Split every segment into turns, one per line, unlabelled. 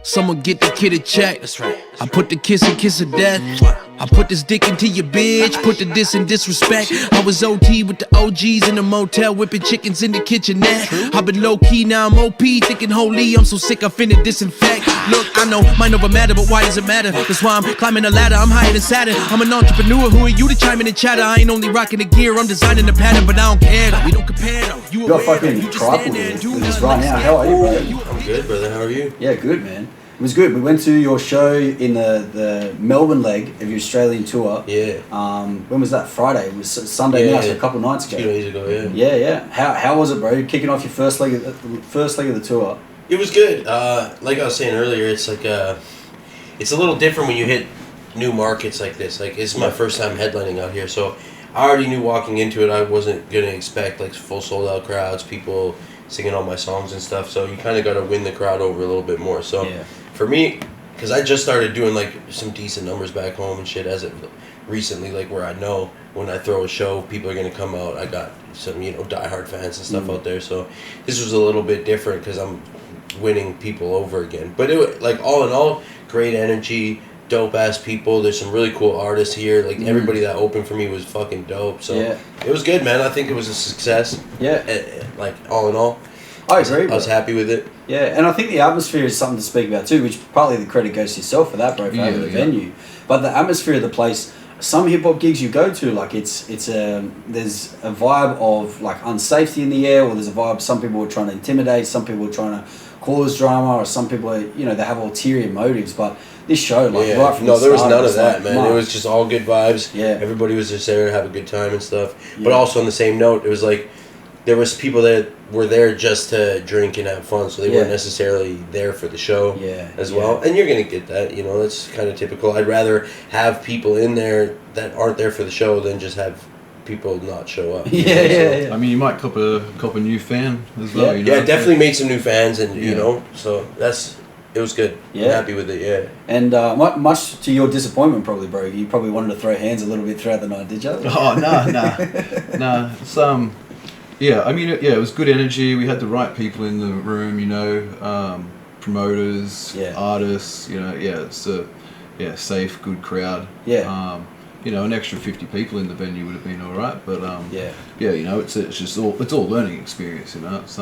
Someone get the kid a check.
That's right.
I put the kiss of death. I put this dick into your bitch. Put the diss in disrespect. I was OT with the OGs in the motel, whipping chickens in the kitchenette. I've been low key, now I'm OP, thinking holy. I'm so sick, I finna disinfect. Look, I know mind over matter, but why does it matter? That's why I'm climbing the ladder. I'm higher than Saturn. I'm an entrepreneur. Who are you to chime in and chatter? I ain't only rocking the gear, I'm designing the pattern, but I don't care. We don't compare though.
You got fucking KRYPLE with us right now. How are you, bro?
I'm good, brother. How are you?
Yeah, good, man. It was good. We went to your show in the Melbourne leg of your Australian tour.
Yeah.
When was that? Friday. It was Sunday now, so a couple of nights ago.
2 days ago, yeah.
Yeah, yeah. How was it, bro? Kicking off your first leg of the tour.
It was good. Like I was saying earlier, it's like it's a little different when you hit new markets like this. Like, it's my first time headlining out here, so I already knew walking into it I wasn't gonna expect like full sold out crowds, people singing all my songs and stuff. So you kind of got to win the crowd over a little bit more. So for me, because I just started doing like some decent numbers back home and shit as of recently, like where I know when I throw a show, people are gonna come out. I got some diehard fans and stuff out there. So this was a little bit different because I'm winning people over again. But it, like, all in all, great energy, dope ass people. There's some really cool artists here. Like everybody that opened for me was fucking dope. So it was good, man. I think it was a success.
Yeah.
Like, all in all,
I agree.
I was happy with it.
Yeah, and I think the atmosphere is something to speak about too, which partly the credit goes to yourself for that, bro, for having the venue. But the atmosphere of the place, some hip hop gigs you go to, like there's a vibe of like unsafety in the air, or there's a vibe some people are trying to intimidate, some people are trying to cause drama, or some people are, they have ulterior motives. But this show, like right from the
there was
start,
none of that,
like,
man. It was just all good vibes.
Yeah,
everybody was just there to have a good time and stuff. But also on the same note, it was like there was people that were there just to drink and have fun, so they weren't necessarily there for the show as well. And you're gonna get that, that's kind of typical. I'd rather have people in there that aren't there for the show than just have people not show up.
Yeah.
I mean, you might cop a new fan as well.
Yeah, definitely made some new fans, and so it was good. I'm happy with it. Yeah.
And much to your disappointment, probably, bro, you probably wanted to throw hands a little bit throughout the night, did you?
Oh no. It's yeah, I mean, it was good energy. We had the right people in the room, promoters, artists, it's a safe, good crowd. Yeah. An extra 50 people in the venue would have been all right, but it's all learning experience, It's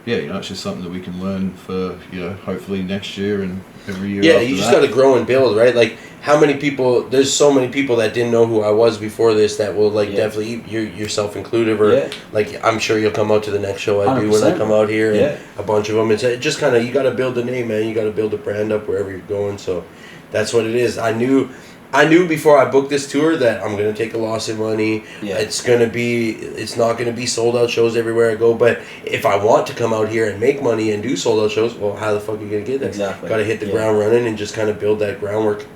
it's just something that we can learn for hopefully next year and every year.
Yeah, you just got to grow and build, right? Like, how many people? There's so many people that didn't know who I was before this that will definitely, yourself included, or like, I'm sure you'll come out to the next show I do when I come out here, and a bunch of them. It's just kind of, you got to build a name, man. You got to build a brand up wherever you're going. So that's what it is. I knew before I booked this tour that I'm gonna take a loss in money. Yeah. It's not gonna be sold out shows everywhere I go. But if I want to come out here and make money and do sold out shows, well, how the fuck are you gonna get that?
Exactly.
Got to hit the ground running and just kind of build that groundwork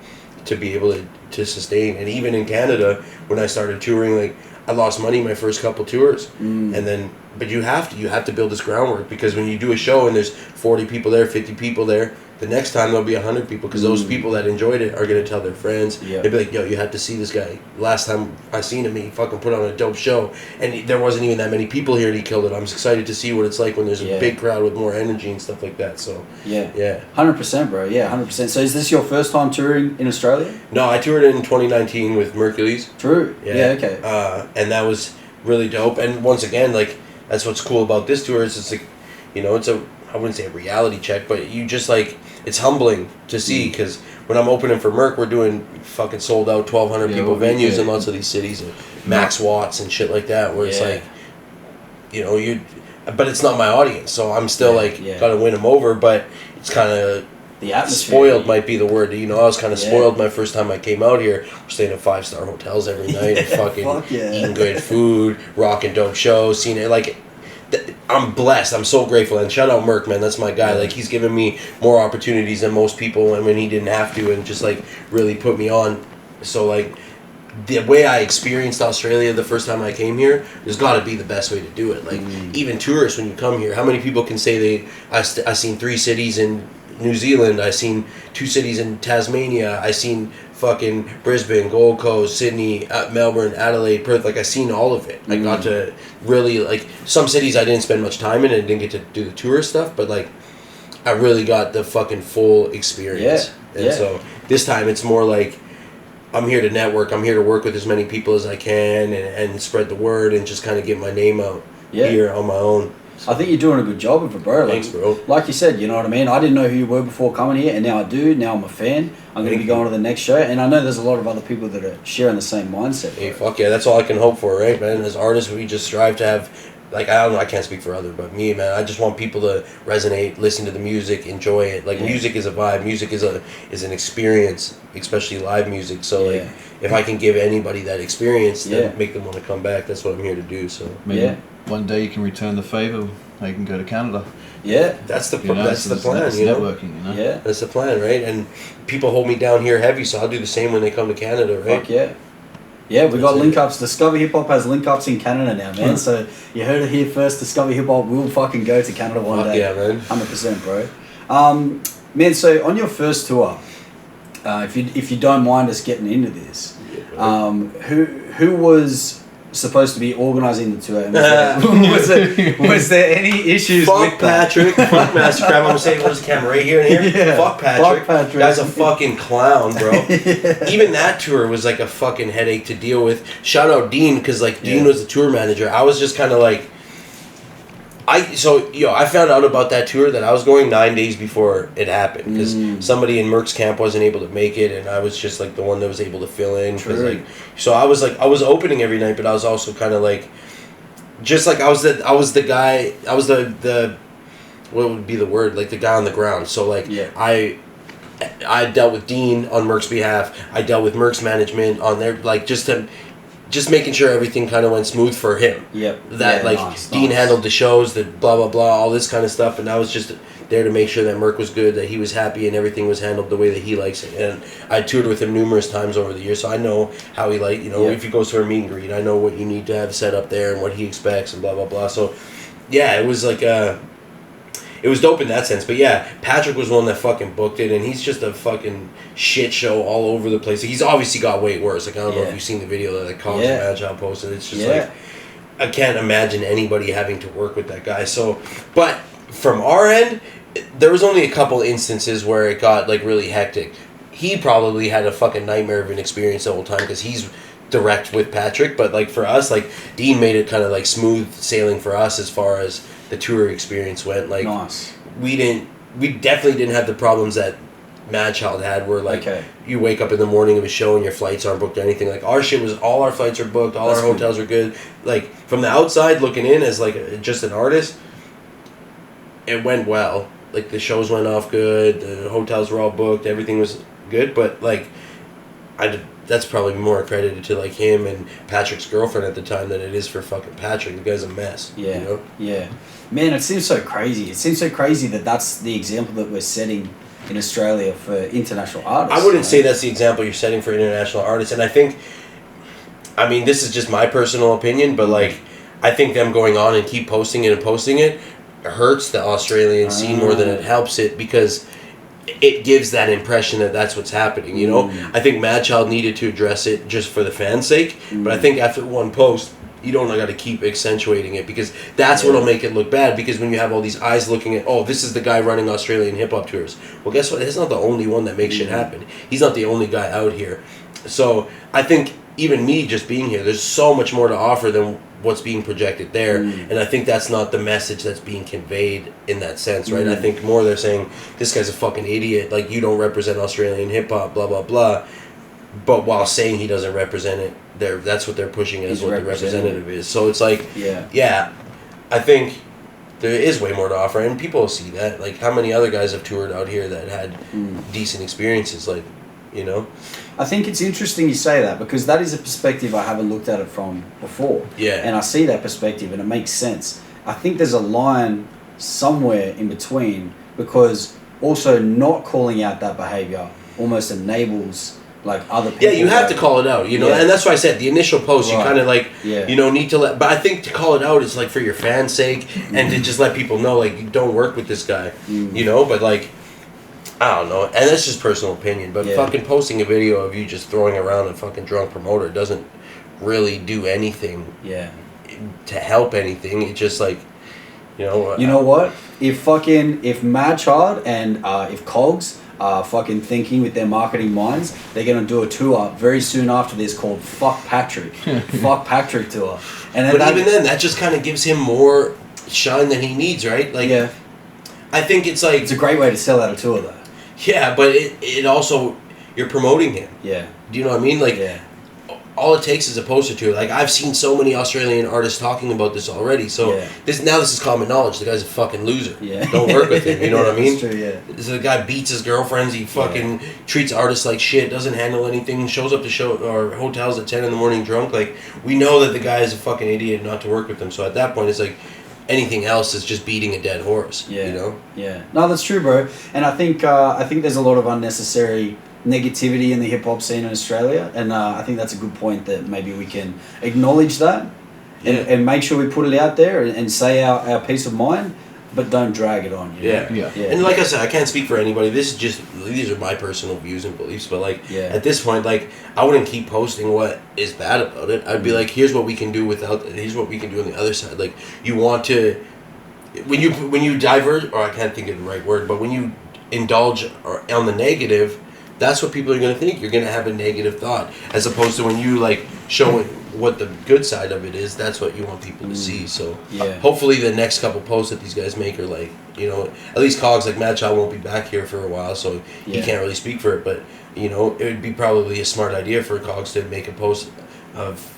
to be able to sustain. And even in Canada, when I started touring, like, I lost money my first couple tours, and then but you have to build this groundwork, because when you do a show and there's 40 people there, 50 people there, the next time there'll be 100 people, because those people that enjoyed it are going to tell their friends. They'll be like, yo, you have to see this guy. Last time I seen him, he fucking put on a dope show, and there wasn't even that many people here, and he killed it. I'm excited to see what it's like when there's a big crowd with more energy and stuff like that. So
100%, bro. 100%. So is this your first time touring in Australia?
No, I toured in 2019 with MERKULES.
True. Yeah, okay.
And that was really dope. And once again, like, that's what's cool about this tour, is it's like, it's I wouldn't say a reality check, but you just, like, it's humbling to see, because when I'm opening for Merk, we're doing fucking sold out 1,200 people venues in lots of these cities, and Max Watts and shit like that, where it's like, but it's not my audience, so I'm still gotta win them over. But it's kind of
the atmosphere.
Spoiled might be the word. I was kind of spoiled my first time I came out here. We're staying in 5-star hotels every night, and fucking eating good food, rocking dope shows, seeing it like. I'm blessed. I'm so grateful, and shout out Merk, man. That's my guy. Like, he's given me more opportunities than most people, and when he didn't have to, and just like really put me on. So like, the way I experienced Australia the first time I came here, there's got to be the best way to do it. Like, even tourists, when you come here, how many people can say I seen 3 cities in New Zealand, I seen 2 cities in Tasmania, I seen fucking Brisbane, Gold Coast, Sydney, Melbourne, Adelaide, Perth. Like, I seen all of it. I got to really, like, some cities I didn't spend much time in and didn't get to do the tourist stuff, but like, I really got the fucking full experience. And so this time it's more like I'm here to network. I'm here to work with as many people as I can and spread the word and just kind of get my name out here on my own.
I think you're doing a good job of it, bro.
Thanks, bro.
Like you said, you know what I mean? I didn't know who you were before coming here, and now I do. Now I'm a fan. I'm going to be going to the next show, and I know there's a lot of other people that are sharing the same mindset.
Hey, fuck yeah. That's all I can hope for, right, man? As artists, we just strive to have, like, I don't know, I can't speak for others, but me, man, I just want people to resonate, listen to the music, enjoy it. Like, music is a vibe. Music is an experience, especially live music. So, like, if I can give anybody that experience, then make them want to come back. That's what I'm here to do, so.
Maybe one day you can return the favor. They can go to Canada.
Yeah,
that's the
plan.
That's
networking, you know.
Yeah,
that's the plan, right? And people hold me down here heavy, so I'll do the same when they come to Canada, right?
Fuck yeah. Yeah, we got link ups. Discover Hip Hop has link ups in Canada now, man. So you heard it here first. Discover Hip Hop will fucking go to Canada one day.
Yeah, man.
100%, bro. Man, so on your first tour, if you don't mind us getting into this, who was supposed to be organising the tour? Was there any issues
fuck
with
Patrick, fuck Mastercraft. I'm gonna say, where's the camera? Right here and here?
Yeah.
Fuck Patrick.
Fuck Patrick.
Guy's a fucking clown, bro. Even that tour was like a fucking headache to deal with. Shout out Dean, because like Dean was the tour manager. I was just kind of like, I found out about that tour that I was going 9 days before it happened, because somebody in Merk's camp wasn't able to make it, and I was just like the one that was able to fill in.
True.
So I was opening every night, but I was also kind of like, just like I was the guy, I was the what would be the word, like the guy on the ground. So like I dealt with Dean on Merk's behalf. I dealt with Merk's management on their, like, just making sure everything kind of went smooth for him. Dean handled the shows, the blah blah blah, all this kind of stuff, and I was just there to make sure that Merk was good, that he was happy, and everything was handled the way that he likes it. And I toured with him numerous times over the years, so I know how he if he goes to a meet and greet, I know what you need to have set up there and what he expects and blah blah blah. So yeah, it was like it was dope in that sense. But yeah, Patrick was one that fucking booked it, and he's just a fucking shit show all over the place. He's obviously got way worse. Like, I don't know if you've seen the video that Collins and Madchild posted. It's just like, I can't imagine anybody having to work with that guy. So, but from our end, there was only a couple instances where it got like really hectic. He probably had a fucking nightmare of an experience the whole time, because he's direct with Patrick. But like for us, like Dean made it kind of like smooth sailing for us as far as the tour experience went. Like, we definitely didn't have the problems that Madchild had, where like you wake up in the morning of a show and your flights aren't booked or anything. Like, our shit was, all our flights are booked, all our hotels are good. Like, from the outside looking in as like just an artist, it went well. Like, the shows went off good, the hotels were all booked, everything was good. But like, that's probably more accredited to like him and Patrick's girlfriend at the time than it is for fucking Patrick. The guy's a mess.
Yeah.
You know?
Yeah. Man, it seems so crazy. It seems so crazy that that's the example that we're setting in Australia for international artists.
I wouldn't say that's the example you're setting for international artists. And I think, I mean, this is just my personal opinion, but like, I think them going on and keep posting it hurts the Australian scene more than it helps it, because it gives that impression that that's what's happening, you know? I think Madchild needed to address it just for the fans' sake, but I think after one post, you don't got to keep accentuating it, because that's what'll make it look bad. Because when you have all these eyes looking at, oh, this is the guy running Australian hip-hop tours. Well, guess what? He's not the only one that makes shit happen. He's not the only guy out here. So I think even me just being here, there's so much more to offer than what's being projected there. And I think that's not the message that's being conveyed in that sense, right? I think more they're saying, this guy's a fucking idiot, like, you don't represent Australian hip-hop, blah, blah, blah. But while saying he doesn't represent it, that's what they're pushing as what the representative is. So it's like, I think there is way more to offer, and people see that. Like, how many other guys have toured out here that had decent experiences, like, you know?
I think it's interesting you say that, because that is a perspective I haven't looked at it from before. Yeah. And I see that perspective, and it makes sense. I think there's a line somewhere in between, because also not calling out that behavior almost enables like other people.
Yeah, you have to call it out, you know, and that's why I said the initial post, you kind of like, you know, need to let, but I think to call it out is like for your fans' sake, and to just let people know, like, you don't work with this guy, you know, but like, I don't know, and that's just personal opinion, but fucking posting a video of you just throwing around a fucking drunk promoter doesn't really do anything to help anything. It just like,
You know what? If Mad Child and if Cogs are fucking thinking with their marketing minds, they're gonna do a tour very soon after this called Fuck Patrick. Fuck Patrick tour. And
but even then, that just kind of gives him more shine than he needs, right? Like,
yeah.
I think it's like
It's a great way to sell out a tour, though.
Yeah, but it also, you're promoting him.
Yeah.
Do you know what I mean? Like, all it takes is a poster to it. Like, I've seen so many Australian artists talking about this already. So this is common knowledge. The guy's a fucking loser.
Yeah.
Don't work with him. You know what I mean?
That's true. Yeah.
The guy beats his girlfriends. He fucking treats artists like shit. Doesn't handle anything. Shows up to show or hotels at 10 in the morning drunk. Like, we know that the guy is a fucking idiot not to work with him. So at that point, it's like anything else is just beating a dead horse.
Yeah.
You know?
Yeah. No, that's true, bro. And I think there's a lot of unnecessary negativity in the hip hop scene in Australia, and I think that's a good point that maybe we can acknowledge that and make sure we put it out there and say our peace of mind, but don't drag it on. You know?
Yeah. And like I said, I can't speak for anybody. These are my personal views and beliefs, but like at this point, like I wouldn't keep posting what is bad about it. I'd be like, here's what we can do here's what we can do on the other side. Like, you want to when you diverge, or I can't think of the right word, but when you indulge on the negative, that's what people are going to think. You're going to have a negative thought, as opposed to when you like show what the good side of it is. That's what you want people to see. So hopefully the next couple posts that these guys make are like, at least Cogs, like Mad Child won't be back here for a while, so he can't really speak for it. But it would be probably a smart idea for Cogs to make a post of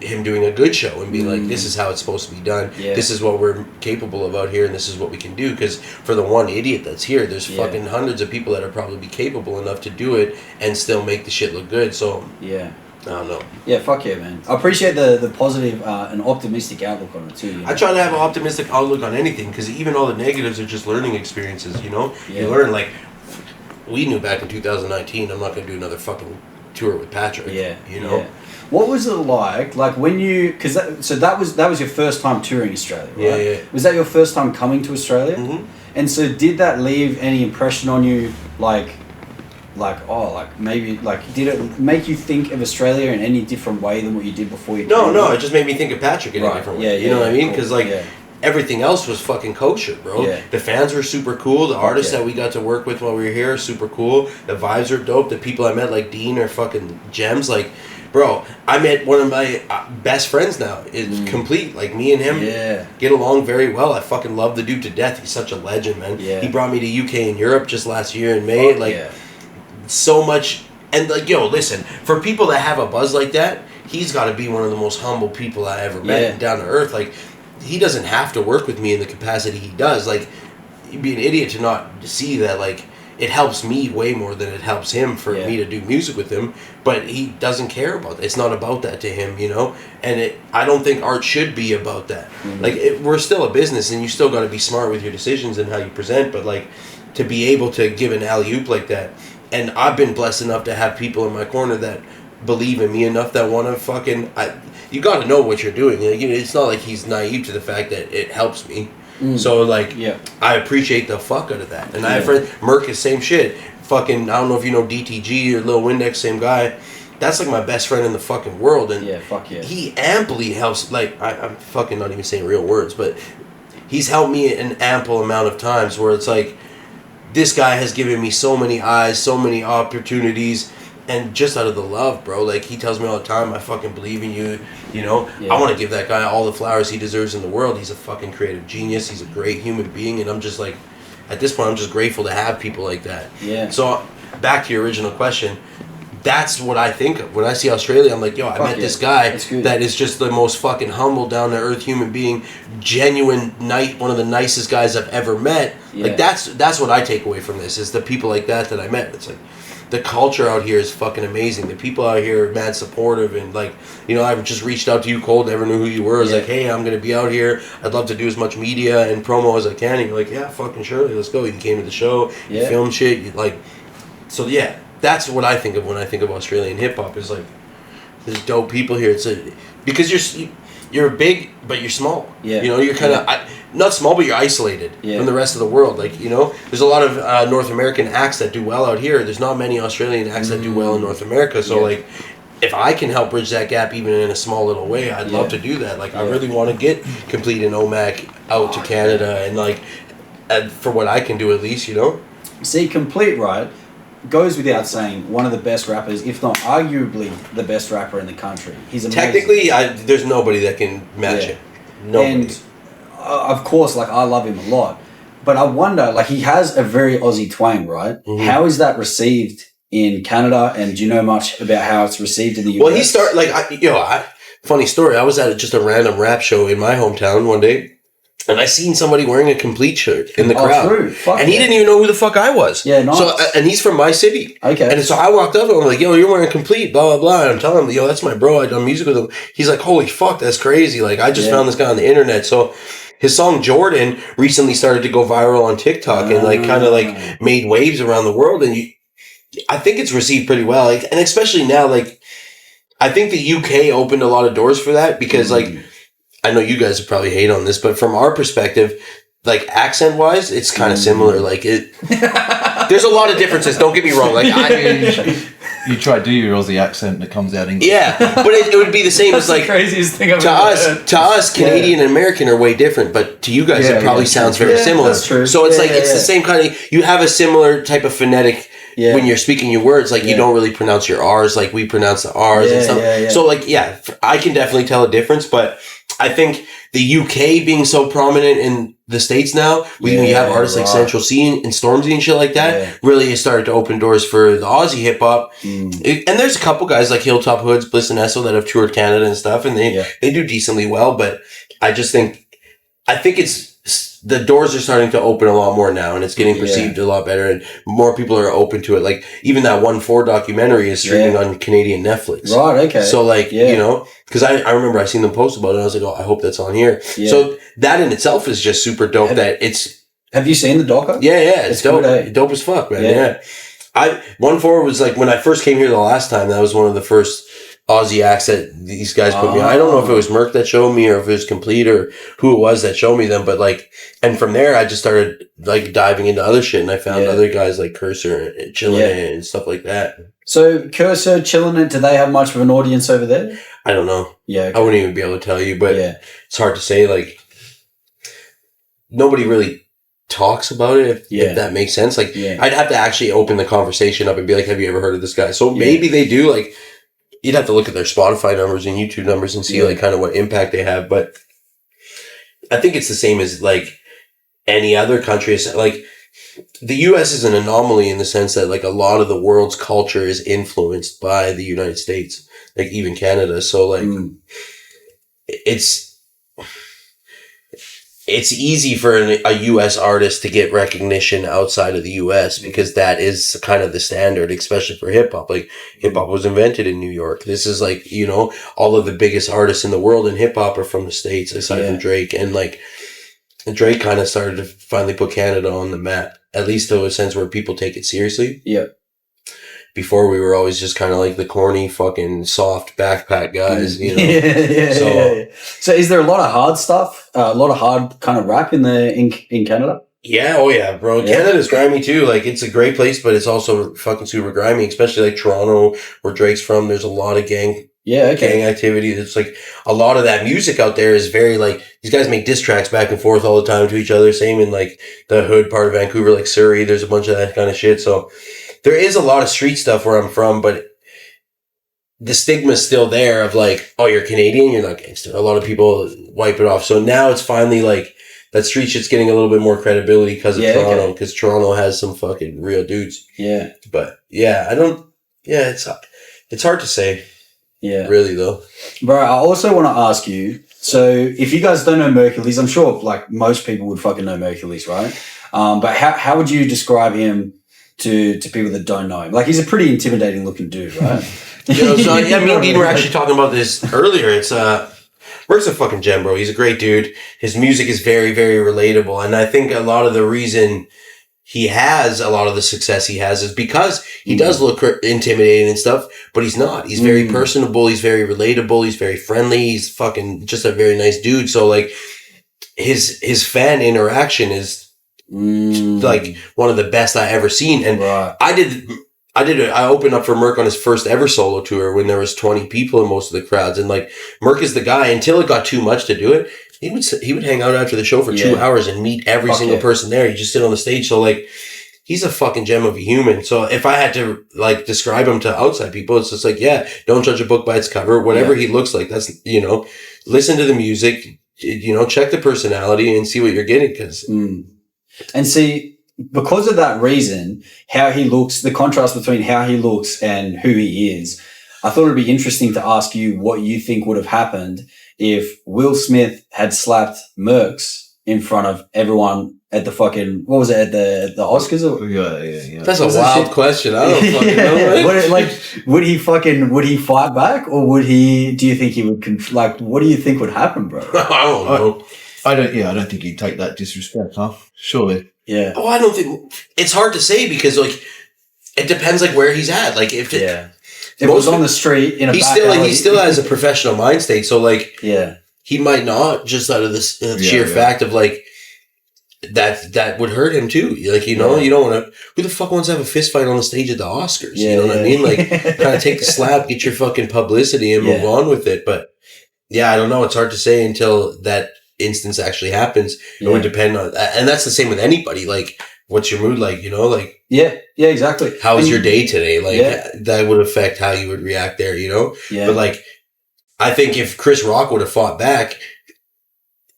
him doing a good show and be like, this is how it's supposed to be done. This is what we're capable of out here, and this is what we can do. Because for the one idiot that's here, there's fucking hundreds of people that are probably capable enough to do it and still make the shit look good. So I don't know.
Yeah, fuck yeah, man. I appreciate the positive and optimistic outlook on it too.
I try to have an optimistic outlook on anything, because even all the negatives are just learning experiences. You learn. Like, we knew back in 2019, I'm not going to do another fucking tour with Patrick. What
was it like when you, because that was your first time touring Australia, right?
Yeah.
Was that your first time coming to Australia?
Mm-hmm.
And so did that leave any impression on you, did it make you think of Australia in any different way than what you did before you came?
No, it just made me think of Patrick in a different way. You know what I mean? Because everything else was fucking kosher, bro. The fans were super cool. The artists that we got to work with while we were here are super cool. The vibes are dope. The people I met, like Dean, are fucking gems. Like, bro, I met one of my best friends now. It's complete. Like, me and him get along very well. I fucking love the dude to death. He's such a legend, man. He brought me to UK and Europe just last year in May. So much. And, like, yo, listen, for people that have a buzz like that, he's got to be one of the most humble people I ever met and down to earth. Like, he doesn't have to work with me in the capacity he does. Like, you'd be an idiot to not see that, like, it helps me way more than it helps him for me to do music with him. But he doesn't care about that. It's not about that to him, And I don't think art should be about that. Like, we're still a business, and you still got to be smart with your decisions and how you present. But, like, to be able to give an alley-oop like that. And I've been blessed enough to have people in my corner that believe in me enough that want to fucking... you got to know what you're doing. Like, it's not like he's naive to the fact that it helps me. So, like, I appreciate the fuck out of that. And I have friends, Merk is same shit. Fucking, I don't know if you know DTG or Lil Windex, same guy. That's like my best friend in the fucking world. And he amply helps, like, I'm fucking not even saying real words, but he's helped me an ample amount of times where it's like, this guy has given me so many eyes, so many opportunities. And just out of the love, bro, like, he tells me all the time, I fucking believe in you, I want to give that guy all the flowers he deserves in the world. He's a fucking creative genius. He's a great human being, and I'm just like, at this point, I'm just grateful to have people like that. So, back to your original question, that's what I think of. When I see Australia, I'm like, yo, I met this guy that is just the most fucking humble, down-to-earth human being, genuine, one of the nicest guys I've ever met. Like, that's what I take away from this, is the people like that I met. It's like, the culture out here is fucking amazing. The people out here are mad supportive, and like, I just reached out to you cold, never knew who you were. I was like, hey, I'm gonna be out here. I'd love to do as much media and promo as I can. And you're like, yeah, fucking surely, let's go. You came to the show, you filmed shit, that's what I think of when I think of Australian hip hop. Is like, there's dope people here. Because you're big, but you're small. You're kind of not small, but you're isolated from the rest of the world. Like, there's a lot of North American acts that do well out here. There's not many Australian acts that do well in North America. So like, if I can help bridge that gap even in a small little way, I'd love to do that. Like, I really want to get Complete and OMAC out to Canada, and like, for what I can do at least, you know.
See, Complete, right, goes without saying, one of the best rappers, if not arguably the best rapper in the country. He's amazing.
Technically, there's nobody that can match it. Nobody.
And of course, like, I love him a lot, but I wonder, like, he has a very Aussie twang, right? Mm-hmm. How is that received in Canada, and do you know much about how it's received in the US?
Well, he started, like, funny story. I was at just a random rap show in my hometown one day, and I seen somebody wearing a Complete shirt in the crowd.
True.
And he didn't even know who the fuck I was.
Yeah, nice.
So, and he's from my city.
Okay.
And so I walked up to him, I'm like, yo, you're wearing Complete, blah, blah, blah. And I'm telling him, yo, that's my bro. I done music with him. He's like, holy fuck, that's crazy. Like, I just found this guy on the internet. So his song Jordan recently started to go viral on TikTok and like kind of like made waves around the world. And I think it's received pretty well. Like, and especially now, like, I think the UK opened a lot of doors for that because like, I know you guys would probably hate on this, but from our perspective, like accent wise, it's kind of similar. Like there's a lot of differences. Don't get me wrong. Like
you try to do your Aussie accent and it comes out English.
Yeah, but it would be the same as like
the craziest thing I've
to us, Canadian and American are way different, but to you guys, it probably sounds very similar.
That's true.
So it's it's the same kind of. You have a similar type of phonetic.
Yeah.
When you're speaking your words, like you don't really pronounce your R's like we pronounce the R's and stuff. So like, I can definitely tell a difference, but I think the UK being so prominent in the States now, when you have artists like Central C and Stormzy and shit like that, really has started to open doors for the Aussie hip hop. And there's a couple guys like Hilltop Hoods, Bliss and Esso that have toured Canada and stuff, and they do decently well, but I think it's the doors are starting to open a lot more now, and it's getting perceived a lot better, and more people are open to it. Like even that 1-4 documentary is streaming on Canadian Netflix.
Right. Okay.
So like you know, because I remember I seen them post about it. And I was like, oh, I hope that's on here. Yeah. So that in itself is just super dope.
Have you seen the doco?
Yeah, it's dope. Dope as fuck, man. Yeah. 1-4 was like when I first came here the last time. That was one of the first Aussie acts that these guys put me on. I don't know if it was Merk that showed me or if it was Complete or who it was that showed me them, but like, and from there I just started like diving into other shit, and I found other guys like Cursor and Chillin' and stuff like that.
So Cursor, Chillin', do they have much of an audience over there?
I don't know.
Yeah. Okay.
I wouldn't even be able to tell you, but it's hard to say. Like, nobody really talks about it, if that makes sense. Like, I'd have to actually open the conversation up and be like, have you ever heard of this guy? So maybe they do. Like, you'd have to look at their Spotify numbers and YouTube numbers and see like kind of what impact they have. But I think it's the same as like any other country. Like the US is an anomaly in the sense that like a lot of the world's culture is influenced by the United States, like even Canada. So like it's easy for a US artist to get recognition outside of the US because that is kind of the standard, especially for hip hop. Like hip hop was invented in New York. This is like, you know, all of the biggest artists in the world in hip hop are from the States aside from Drake. And like Drake kind of started to finally put Canada on the map, at least to a sense where people take it seriously. Yeah. Before we were always just kind of like the corny fucking soft backpack guys, you know.
So is there a lot of hard stuff, a lot of hard kind of rap in Canada?
Yeah, oh yeah, bro. Yeah. Canada's grimy too. Like it's a great place, but it's also fucking super grimy, especially like Toronto where Drake's from. There's a lot of gang activity. It's like a lot of that music out there is very like these guys make diss tracks back and forth all the time to each other. Same in like the hood part of Vancouver, like Surrey. There's a bunch of that kind of shit. So there is a lot of street stuff where I'm from, but the stigma's still there of like, oh, you're Canadian, you're not gangster. A lot of people wipe it off. So now it's finally like that street shit's getting a little bit more credibility because of Toronto, because Toronto has some fucking real dudes. Yeah. But it's hard to say. Yeah. Really though.
Bro, I also want to ask you, so if you guys don't know MERKULES, I'm sure like most people would fucking know MERKULES, right? But how would you describe him to people that don't know him? Like he's a pretty intimidating looking dude, right?
Me and Dean were actually talking about this earlier. It's Merk's a fucking gem, bro. He's a great dude. His music is very, very relatable. And I think a lot of the reason he has a lot of the success he has is because he does look intimidating and stuff, but he's not. He's very personable. He's very relatable. He's very friendly. He's fucking just a very nice dude. So like his fan interaction is like one of the best I ever seen. And I opened up for Merk on his first ever solo tour when there was 20 people in most of the crowds. And like, Merk is the guy, until it got too much to do it, he would hang out after the show for 2 hours and meet every single person there. He'd just sit on the stage. So like, he's a fucking gem of a human. So if I had to like describe him to outside people, it's just like, yeah, don't judge a book by its cover. Whatever he looks like, that's, you know, listen to the music, you know, check the personality and see what you're getting.
And see, because of that reason, how he looks, the contrast between how he looks and who he is, I thought it'd be interesting to ask you what you think would have happened if Will Smith had slapped Merks in front of everyone at the fucking, what was it, at the Oscars? Or?
Yeah.
That's a wild question. I don't fucking know.
Would he fight back, or do you think he would, what do you think would happen, bro?
I don't know.
I don't think he'd take that disrespect, huh? Surely.
Yeah.
Oh, I don't think, it's hard to say because like, it depends like where he's at. Like if it
was on the street in a back alley.
He still has a professional mind state. So like, he might not, just out of this sheer fact of like, that would hurt him too. Like, you know, you don't want to, who the fuck wants to have a fist fight on the stage at the Oscars? You know what I mean? Like, kind of take the slap, get your fucking publicity and move on with it. But yeah, I don't know. It's hard to say until that instance actually happens. It would depend on, and that's the same with anybody. Like, what's your mood like, you know? Like,
yeah, exactly.
How was your day today? Like, that would affect how you would react there, you know? Yeah. But like, I think if Chris Rock would have fought back,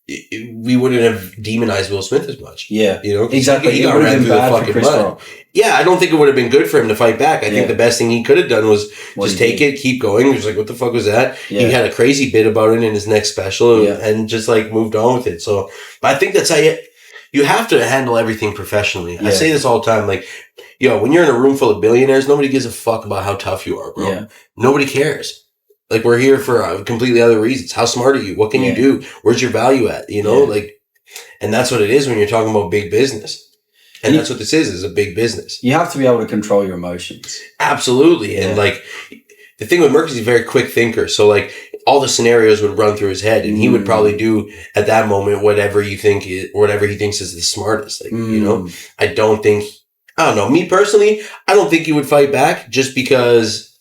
we wouldn't have demonized Will Smith as much. Yeah. You know?
Exactly.
He got ran through the fucking mud. Yeah, I don't think it would have been good for him to fight back. I think the best thing he could have done was just take it, keep going. He was like, what the fuck was that? Yeah. He had a crazy bit about it in his next special and just like moved on with it. So, but I think that's how you have to handle everything professionally. I say this all the time. Like, when you're in a room full of billionaires, nobody gives a fuck about how tough you are, bro. Yeah. Nobody cares. Like, we're here for completely other reasons. How smart are you? What can you do? Where's your value at? You know, like, and that's what it is when you're talking about big business. And that's what this is a big business.
You have to be able to control your emotions.
Absolutely. Yeah. And like, the thing with Merk is he's a very quick thinker. So like, all the scenarios would run through his head and he would probably do at that moment whatever he thinks is the smartest. Like, you know, I don't know. Me personally, I don't think he would fight back just because,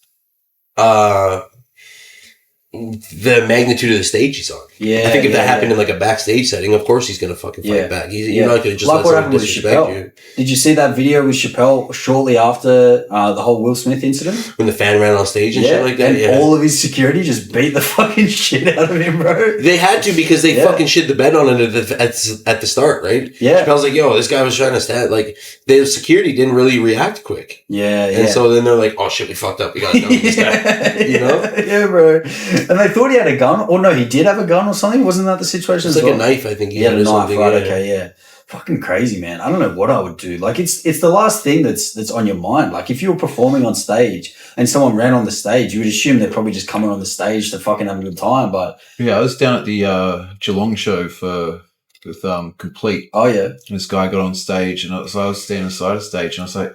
the magnitude of the stage he's on. Yeah. I think if that happened in like a backstage setting, of course he's going to fucking fight back. You're not going to just let someone disrespect you.
Did you see that video with Chappelle shortly after the whole Will Smith incident?
When the fan ran on stage and shit like that?
And all of his security just beat the fucking shit out of him, bro.
They had to because they fucking shit the bed on it at the start, right? Yeah. Chappelle's like, yo, this guy was trying to stand, like, the security didn't really react quick. Yeah. And so then they're like, oh shit, we fucked up. We got to know this guy. You know?
Yeah, bro. And they thought he had a gun. Or no, he did have a gun or something. Wasn't that the situation?
It's like a knife, I think.
He had a knife, right? Okay, yeah. Fucking crazy, man. I don't know what I would do. Like, it's the last thing that's on your mind. Like, if you were performing on stage and someone ran on the stage, you would assume they're probably just coming on the stage to fucking have a good time. But
yeah, I was down at the Geelong show with Complete.
Oh yeah.
And this guy got on stage, and I was standing aside of stage, and I was like,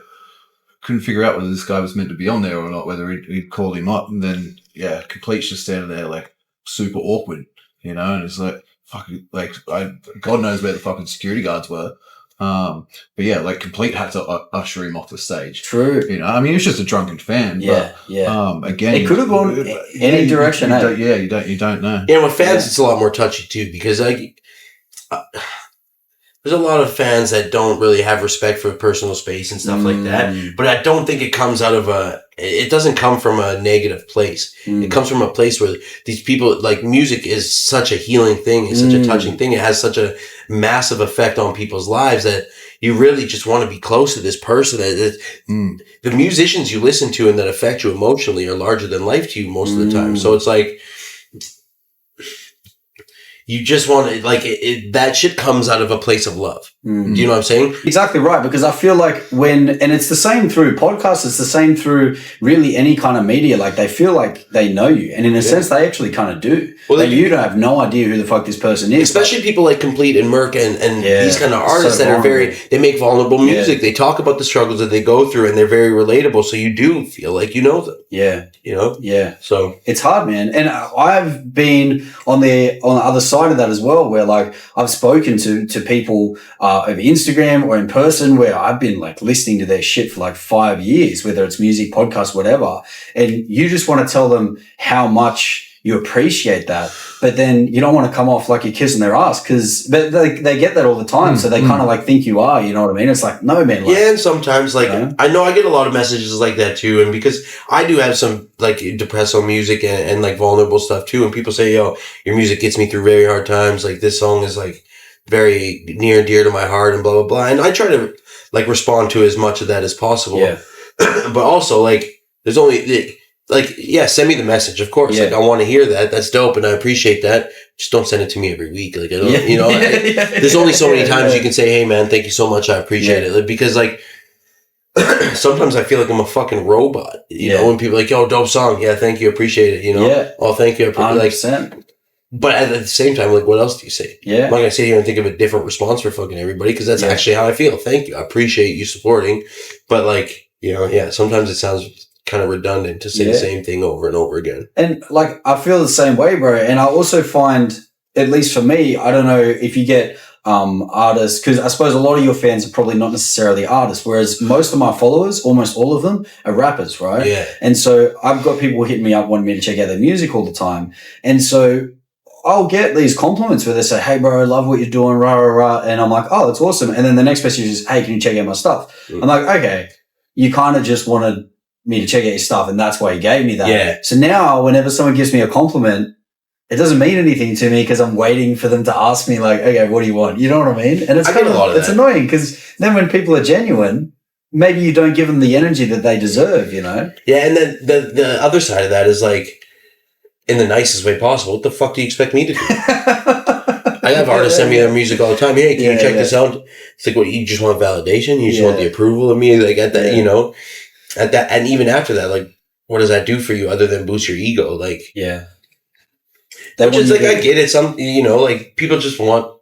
couldn't figure out whether this guy was meant to be on there or not, whether he'd called him up, and then Complete's just standing there like super awkward, you know, and it's like, fucking, like, God knows where the fucking security guards were. But yeah, like, Complete had to usher him off the stage.
True.
You know, I mean, he was just a drunken fan.
Yeah,
but, again,
it could have gone any direction.
You don't know.
Yeah, with fans, it's a lot more touchy too, because like, there's a lot of fans that don't really have respect for personal space and stuff like that. But I don't think it comes out of it doesn't come from a negative place. It comes from a place where these people, like, music is such a healing thing. It's such a touching thing. It has such a massive effect on people's lives that you really just want to be close to this person. The musicians you listen to and that affect you emotionally are larger than life to you most of the time. So it's like, you just want to, like, that shit comes out of a place of love. Do you know what I'm saying?
Exactly right. Because I feel like and it's the same through podcasts, it's the same through really any kind of media. Like, they feel like they know you. And in a sense, they actually kind of do.
Well,
that you don't have no idea who the fuck this person is.
Especially people like Complete and Merk and these kind of artists
so
that are they make vulnerable music.
Yeah.
They talk about the struggles that they go through, and they're very relatable. So you do feel like you know them.
Yeah.
You know?
Yeah.
So
it's hard, man. And I've been on the other side of that as well, where like I've spoken to people over Instagram or in person where I've been like listening to their shit for like 5 years, whether it's music, podcast, whatever. And you just want to tell them how much you appreciate that, but then you don't want to come off like you're kissing their ass but they get that all the time. So they kind of like think you are, you know what I mean? It's like, no, man. Like,
yeah, and sometimes like, I know I get a lot of messages like that too. And because I do have some like depresso music and like vulnerable stuff too. And people say, yo, your music gets me through very hard times. Like this song is like very near and dear to my heart and blah, blah, blah. And I try to like respond to as much of that as possible.
Yeah.
But also like, there's only like, yeah, send me the message, of course.
Yeah.
Like, I want to hear that. That's dope, and I appreciate that. Just don't send it to me every week. Like, I don't, you know, there's only so many times you can say, hey, man, thank you so much. I appreciate it. Like, because, like, sometimes I feel like I'm a fucking robot, you know, when people are like, yo, dope song. Yeah, thank you. Appreciate it, you know?
Yeah.
Oh, thank you.
100%.
Like, but at the same time, like, what else do you say?
Yeah.
I'm not going to sit here and think of a different response for fucking everybody, because that's actually how I feel. Thank you. I appreciate you supporting. But, like, you know, yeah, sometimes it sounds kind of redundant to say the same thing over and over again.
And like, I feel the same way, bro. And I also find, at least for me, I don't know if you get artists, because I suppose a lot of your fans are probably not necessarily artists, whereas most of my followers, almost all of them, are rappers, right?
Yeah.
And so I've got people hitting me up wanting me to check out their music all the time. And so I'll get these compliments where they say, hey, bro, I love what you're doing, rah, rah, rah. And I'm like, oh, that's awesome. And then the next message is, hey, can you check out my stuff? I'm like, okay, you kind of just wanted me to check out your stuff, and that's why you gave me that.
Yeah.
So now whenever someone gives me a compliment, it doesn't mean anything to me because I'm waiting for them to ask me like, okay, what do you want? You know what I mean? And it's
I get a lot of
it's
that.
annoying because then when people are genuine, maybe you don't give them the energy that they deserve, you know?
Yeah, and then the other side of that is like, in the nicest way possible, what the fuck do you expect me to do? I have artists send me their music all the time. Hey, can you check this out? It's like, what, you just want validation? You just want the approval of me? Like at that, you know, at that, and even after that, like, what does that do for you other than boost your ego? Like, which is like, I get it. Some, you know, like people just want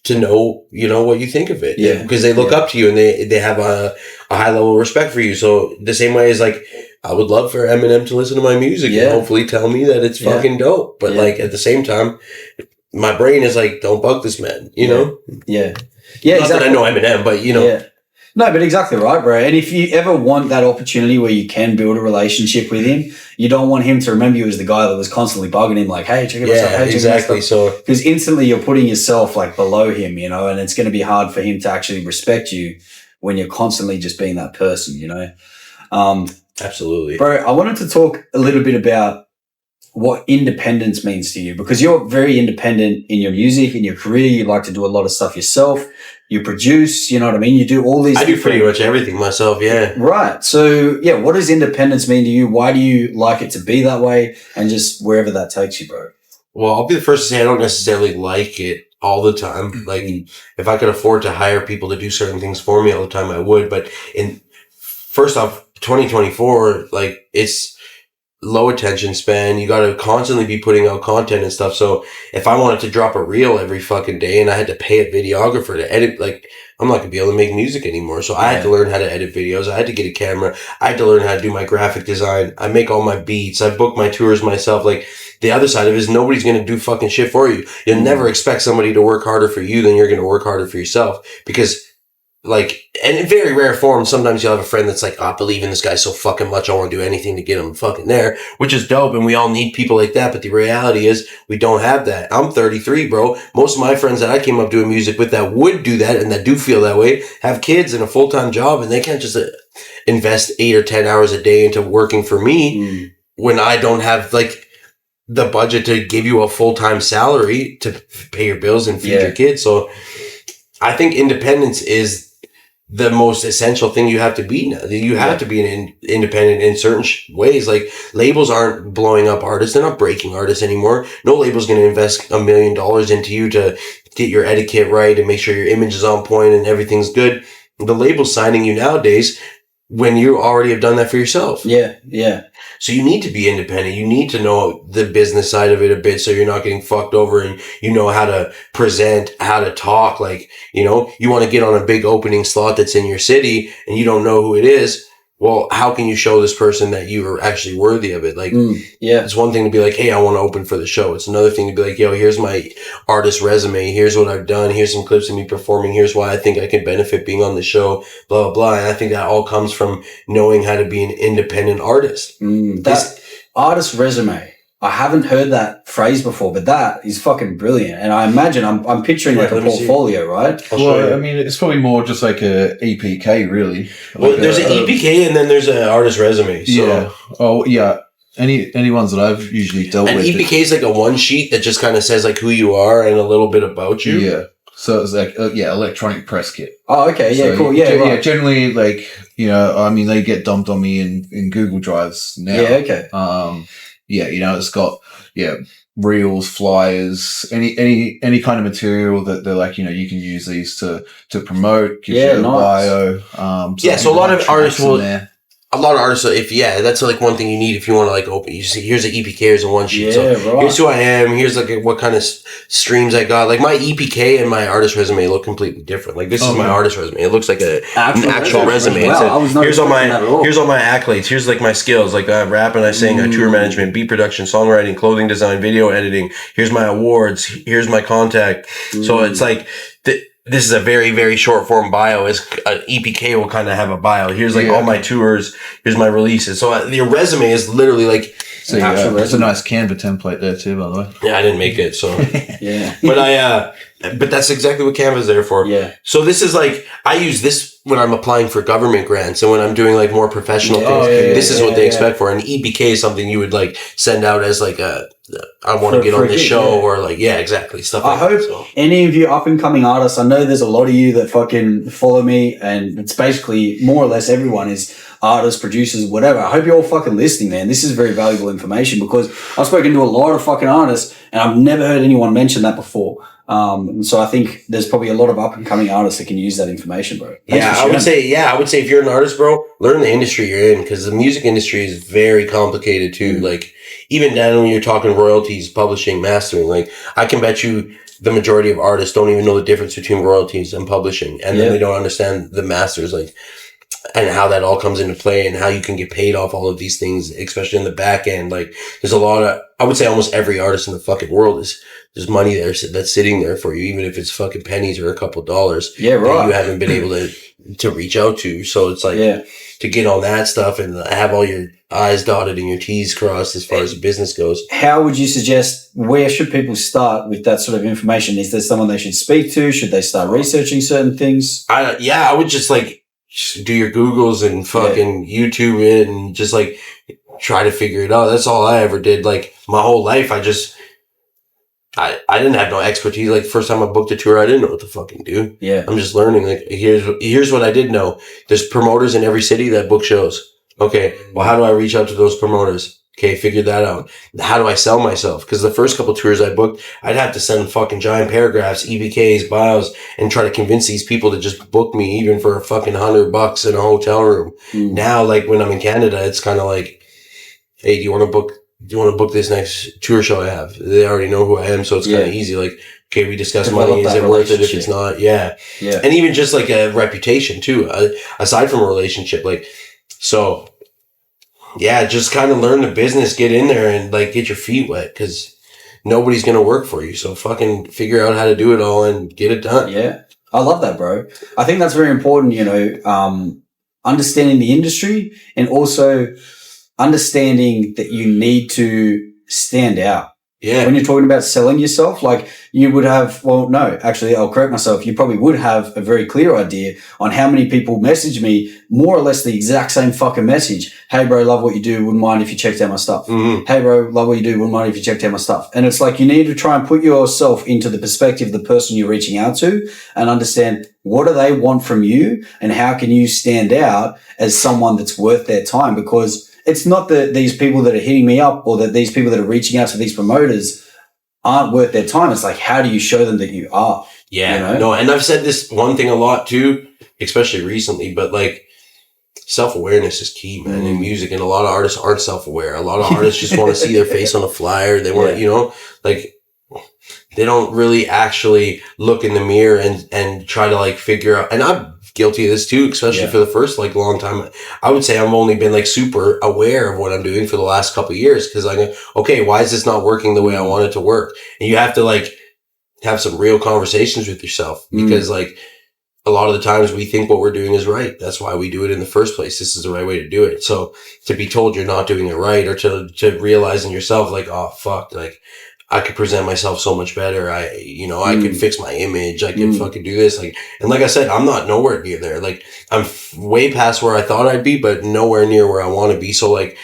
to know, you know, what you think of it.
Yeah.
Because they look up to you and they have a high level of respect for you. So the same way as like, I would love for Eminem to listen to my music and hopefully tell me that it's fucking dope. But like at the same time, my brain is like, don't bug this man, you know?
Yeah.
Not
exactly.
that I know Eminem, but you know.
Yeah. No, but exactly right, bro. And if you ever want that opportunity where you can build a relationship with him, you don't want him to remember you as the guy that was constantly bugging him, like, hey, check it out.
Yeah, exactly. So,
because instantly you're putting yourself like below him, you know, and it's going to be hard for him to actually respect you when you're constantly just being that person, you know.
Absolutely.
Bro, I wanted to talk a little bit about what independence means to you, because you're very independent in your music, in your career. You like to do a lot of stuff yourself. You produce, you know what I mean? You do all these.
I do pretty much everything myself, yeah.
Right. So, yeah, what does independence mean to you? Why do you like it to be that way? And just wherever that takes you, bro.
Well, I'll be the first to say I don't necessarily like it all the time. Like, if I could afford to hire people to do certain things for me all the time, I would. But first off, 2024, like, it's low attention span. You got to constantly be putting out content and stuff. So if I wanted to drop a reel every fucking day and I had to pay a videographer to edit, like, I'm not gonna be able to make music anymore. So I had to learn how to edit videos. I had to get a camera. I had to learn how to do my graphic design. I make all my beats. I book my tours myself. Like, the other side of it is nobody's gonna do fucking shit for you. You'll never expect somebody to work harder for you than you're gonna work harder for yourself, because, like, and in very rare forms, sometimes you'll have a friend that's like, I believe in this guy so fucking much, I want to do anything to get him fucking there, which is dope, and we all need people like that, but the reality is, we don't have that. I'm 33, bro. Most of my friends that I came up doing music with that would do that, and that do feel that way, have kids and a full-time job, and they can't just invest 8 or 10 hours a day into working for me when I don't have, like, the budget to give you a full-time salary to pay your bills and feed your kids. So I think independence is the most essential thing you have to be now. You have to be an independent in certain ways. Like, labels aren't blowing up artists. They're not breaking artists anymore. No label's going to invest $1 million into you to get your etiquette right and make sure your image is on point and everything's good. The labels signing you nowadays when you already have done that for yourself.
Yeah, yeah.
So you need to be independent. You need to know the business side of it a bit so you're not getting fucked over, and you know how to present, how to talk. Like, you know, you want to get on a big opening slot that's in your city and you don't know who it is. Well, how can you show this person that you are actually worthy of it? Like, it's one thing to be like, hey, I want to open for the show. It's another thing to be like, yo, here's my artist resume. Here's what I've done. Here's some clips of me performing. Here's why I think I can benefit being on the show, blah, blah, blah. And I think that all comes from knowing how to be an independent artist.
That artist resume. I haven't heard that phrase before, but that is fucking brilliant. And I imagine I'm picturing like a portfolio, right?
Well, I mean, it's probably more just like a EPK, really.
Well,
like
there's an EPK and then there's an artist resume. So.
Yeah. Oh, yeah. Any ones that I've usually dealt with.
An EPK is like a one sheet that just kind of says like who you are and a little bit about you.
Yeah. So it's like, electronic press kit.
Oh, okay. Yeah,
So
cool. Yeah, right.
generally, like, you know, I mean, they get dumped on me in Google Drives now.
Yeah, okay.
Yeah, you know, it's got, reels, flyers, any kind of material that they're like, you know, you can use these to promote, give you a bio.
So a lot of artists will, that's like one thing you need if you want to like open. You see, here's an EPK, here's a one sheet. Here's who I am. Here's like what kind of streams I got. Like my EPK and my artist resume look completely different. Like this is my artist resume. It looks like an actual resume.
Wow,
here's all my accolades. Here's like my skills. Like I rap and I sing, I tour management, beat production, songwriting, clothing design, video editing. Here's my awards. Here's my contact. So it's like this is a very, very short form bio. Is an EPK will kind of have a bio. Here's like all my tours. Here's my releases. So your resume is literally like.
So it's a nice Canva template there too, by the way.
Yeah, I didn't make it, so.
Yeah.
But that's exactly what Canva's there for.
Yeah.
So this is like, I use this when I'm applying for government grants and when I'm doing like more professional things. This is what they expect for. An EPK is something you would like send out as like I want to get on this show or like, exactly. Stuff like that. I hope
any of you up and coming artists, I know there's a lot of you that fucking follow me, and it's basically more or less everyone is artists, producers, whatever. I hope you're all fucking listening, man. This is very valuable information because I've spoken to a lot of fucking artists and I've never heard anyone mention that before. And so I think there's probably a lot of up and coming artists that can use that information, bro.
I would say if you're an artist, bro, learn the industry you're in because the music industry is very complicated too. Like even down when you're talking royalties, publishing, mastering, like I can bet you the majority of artists don't even know the difference between royalties and publishing. And then they don't understand the masters, like, and how that all comes into play and how you can get paid off all of these things, especially in the back end. Like there's a lot of, I would say almost every artist in the fucking world there's money there that's sitting there for you, even if it's fucking pennies or a couple dollars that you haven't been able to reach out to. So it's like to get on that stuff and have all your I's dotted and your T's crossed as far as the business goes.
How would you suggest, where should people start with that sort of information? Is there someone they should speak to? Should they start researching certain things?
I would just like, do your Googles and fucking YouTube it and just like try to figure it out. That's all I ever did. Like my whole life, I didn't have no expertise. Like first time I booked a tour, I didn't know what to fucking do.
Yeah.
I'm just learning. Like here's what I did know. There's promoters in every city that book shows. Okay. Well, how do I reach out to those promoters? Okay, figure that out. How do I sell myself? Because the first couple tours I booked, I'd have to send fucking giant paragraphs, EPKs, bios, and try to convince these people to just book me even for a fucking $100 in a hotel room. Now, like when I'm in Canada, it's kind of like, hey, do you want to book this next tour show I have? They already know who I am, so it's kind of easy. Like, okay, we discuss money. Is it worth it? If it's not, yeah. And even just like a reputation too, aside from a relationship, like, so. Yeah, just kind of learn the business, get in there and like get your feet wet because nobody's going to work for you. So fucking figure out how to do it all and get it done.
Yeah. I love that, bro. I think that's very important, you know, understanding the industry and also understanding that you need to stand out.
Yeah.
When you're talking about selling yourself, like you would have, well, no, actually, I'll correct myself. You probably would have a very clear idea on how many people message me more or less the exact same fucking message. Hey, bro, love what you do. Wouldn't mind if you checked out my stuff.
Mm-hmm.
Hey, bro, love what you do. Wouldn't mind if you checked out my stuff. And it's like you need to try and put yourself into the perspective of the person you're reaching out to and understand what do they want from you and how can you stand out as someone that's worth their time, because it's not that these people that are hitting me up or that these people that are reaching out to these promoters aren't worth their time. It's like, how do you show them that you are?
Yeah.
You know?
No, and I've said this one thing a lot too, especially recently, but like self-awareness is key, man, in music. And a lot of artists aren't self-aware. A lot of artists just want to see their face on a flyer. They want, you know, like, they don't really actually look in the mirror and try to like figure out. And I'm guilty of this too, especially for the first like long time. I would say I've only been like super aware of what I'm doing for the last couple of years, because I go, okay, why is this not working the way I want it to work? And you have to like have some real conversations with yourself, because like a lot of the times we think what we're doing is right. That's why we do it in the first place. This is the right way to do it. So to be told you're not doing it right, or to realize in yourself like, oh fuck, like I could present myself so much better. I could fix my image. I could fucking do this. Like, and like I said, I'm not nowhere near there. Like, I'm way past where I thought I'd be, but nowhere near where I want to be. So like,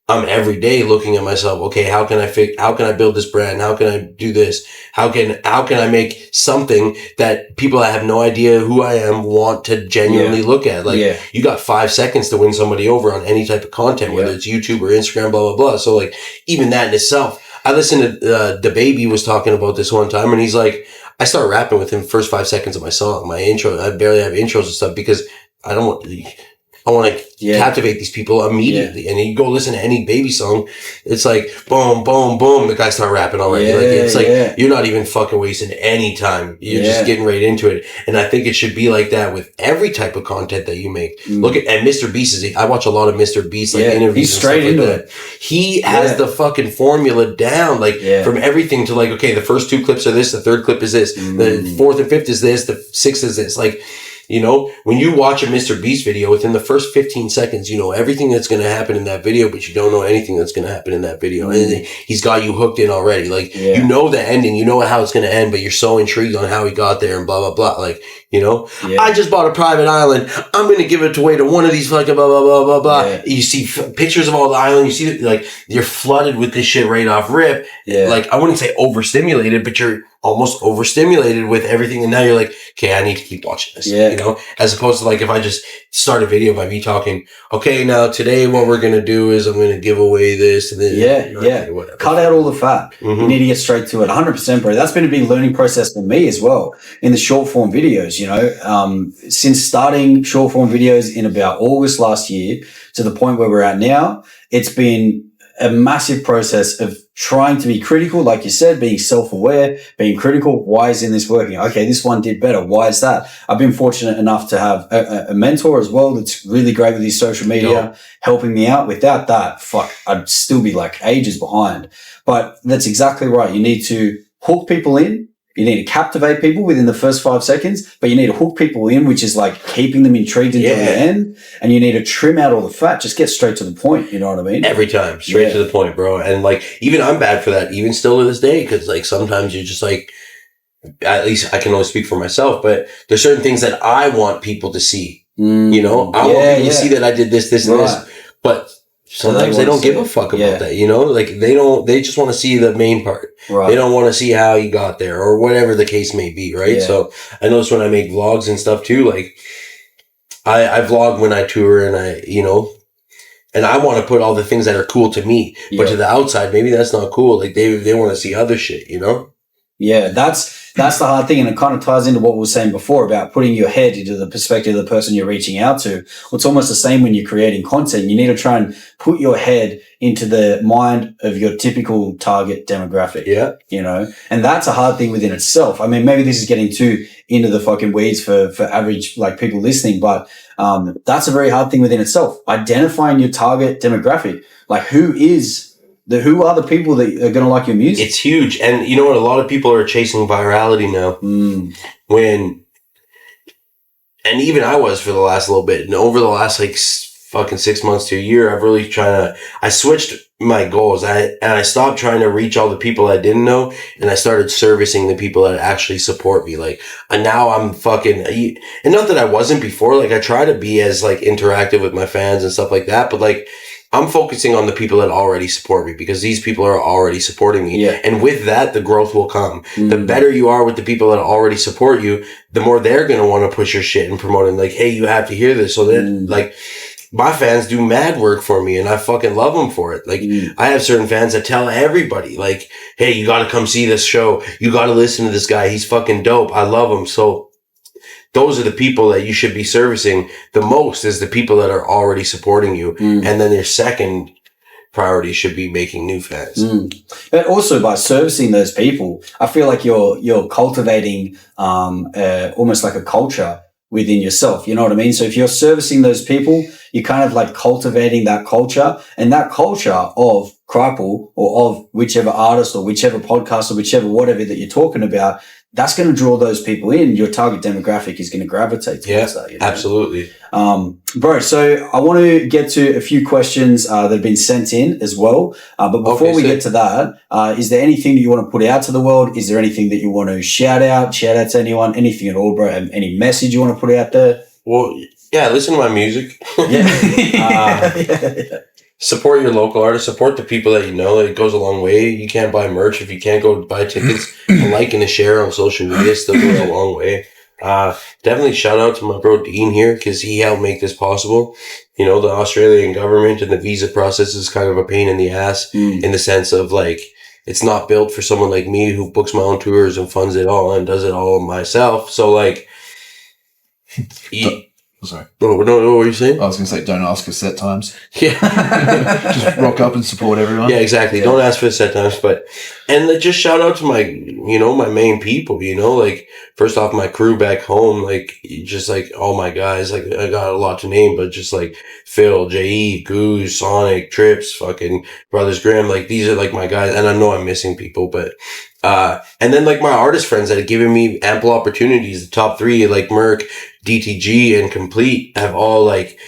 I'm every day looking at myself. Okay, how can I build this brand? How can I do this? How can I make something that people that have no idea who I am want to genuinely look at? Like, you got 5 seconds to win somebody over on any type of content, whether it's YouTube or Instagram, blah, blah, blah. So like, even that in itself, I listened to, the Baby was talking about this one time, and he's like, I start rapping with him first 5 seconds of my song, my intro. I barely have intros and stuff, because I want to captivate these people immediately. And you go listen to any Baby song, it's like boom, boom, boom. The guys start rapping already. It's like you're not even fucking wasting any time. You're just getting right into it. And I think it should be like that with every type of content that you make. Look at, and Mr. Beast I watch a lot of Mr. Beast like interviews. He's straight into it. He has the fucking formula down, like from everything to like, okay, the first 2 clips are this, the third clip is this, the 4th and 5th is this, the 6th is this. Like, you know, when you watch a Mr. Beast video, within the first 15 seconds, you know everything that's going to happen in that video, but you don't know anything that's going to happen in that video. And he's got you hooked in already. Like, you know the ending, you know how it's going to end, but you're so intrigued on how he got there and blah, blah, blah. Like, you know, I just bought a private island. I'm going to give it away to one of these fucking blah, blah, blah, blah, blah. You see pictures of all the island. You see, like, you're flooded with this shit right off rip. Like, I wouldn't say overstimulated, but you're almost overstimulated with everything. And now you're like, okay, I need to keep watching this, you know, as opposed to like, if I just start a video by me talking, okay, now today what we're going to do is I'm going to give away this. And then, whatever.
Cut out all the fat. You need to get straight to it. 100%, bro. That's been a big learning process for me as well in the short form videos, you know, since starting short form videos in about August last year to the point where we're at now, it's been a massive process of trying to be critical, like you said, being self-aware, being critical. Why isn't this working? Okay, this one did better. Why is that? I've been fortunate enough to have a mentor as well that's really great with his social media, helping me out. Without that, I'd still be like ages behind. But that's exactly right. You need to hook people in. You need to captivate people within the first 5 seconds, but you need to hook people in, which is like keeping them intrigued until the end. And you need to trim out all the fat. Just get straight to the point. You know what I mean?
Every time, straight to the point, bro. And like, even I'm bad for that, even still to this day, because like sometimes you're just like, at least I can only speak for myself, but there's certain things that I want people to see. You know, I want people to see that I did this, this, and this, but sometimes they don't give a fuck about that, you know? Like, they just want to see the main part. They don't want to see how you got there or whatever the case may be, right? So I notice when I make vlogs and stuff too, like, I vlog when I tour and I, you know, and I want to put all the things that are cool to me, but to the outside, maybe that's not cool. Like, they want to see other shit, you know?
Yeah, that's the hard thing. And it kind of ties into what we were saying before about putting your head into the perspective of the person you're reaching out to. Well, it's almost the same when you're creating content. You need to try and put your head into the mind of your typical target demographic. You know, and that's a hard thing within itself. I mean, maybe this is getting too into the fucking weeds for average, like, people listening, but that's a very hard thing within itself. Identifying your target demographic. Like, who are the people that are going to like your music?
It's huge. And you know what? A lot of people are chasing virality now. And even I was for the last little bit. And over the last like fucking 6 months to a year, I've really I switched my goals. I stopped trying to reach all the people I didn't know. And I started servicing the people that actually support me. Like, and now I'm fucking, and not that I wasn't before. Like, I try to be as like interactive with my fans and stuff like that. But like, I'm focusing on the people that already support me, because these people are already supporting me. And with that, the growth will come. The better you are with the people that already support you, the more they're going to want to push your shit and promote it. Like, hey, you have to hear this. So then, like, my fans do mad work for me, and I fucking love them for it. Like, I have certain fans that tell everybody, like, hey, you got to come see this show. You got to listen to this guy. He's fucking dope. I love him. So those are the people that you should be servicing the most, is the people that are already supporting you. And then your second priority should be making new fans.
But also by servicing those people, I feel like you're cultivating almost like a culture within yourself. You know what I mean? So if you're servicing those people, you're kind of like cultivating that culture, and that culture of KRYPLE or of whichever artist or whichever podcast or whichever whatever that you're talking about, that's going to draw those people in. Your target demographic is going to gravitate towards that. You know?
Absolutely.
Bro, so I want to get to a few questions that have been sent in as well. But before we get to that, is there anything that you want to put out to the world? Is there anything that you want to shout out to anyone? Anything at all, bro? Any message you want to put out there?
Well, yeah, listen to my music.
Yeah.
Support your local artists. Support the people that you know. It goes a long way. You can't buy merch if you can't go buy tickets. A like and a share on social media still goes a long way. Definitely shout out to my bro Dean here, because he helped make this possible. You know, the Australian government and the visa process is kind of a pain in the ass in the sense of like, it's not built for someone like me who books my own tours and funds it all and does it all myself. So like,
Sorry.
No, what were you saying?
I was going to say, don't ask for set times.
Yeah.
Just rock up and support everyone.
Yeah, exactly. Yeah. Don't ask for the set times, and just shout out to my, my main people, like first off, my crew back home, like just like all my guys, like I got a lot to name, but just like Phil, J.E., Goose, Sonic, Trips, fucking Brothers Graham, like these are like my guys, and I know I'm missing people, but and then like my artist friends that have given me ample opportunities, the top three, like Merk, DTG, and Complete, have all like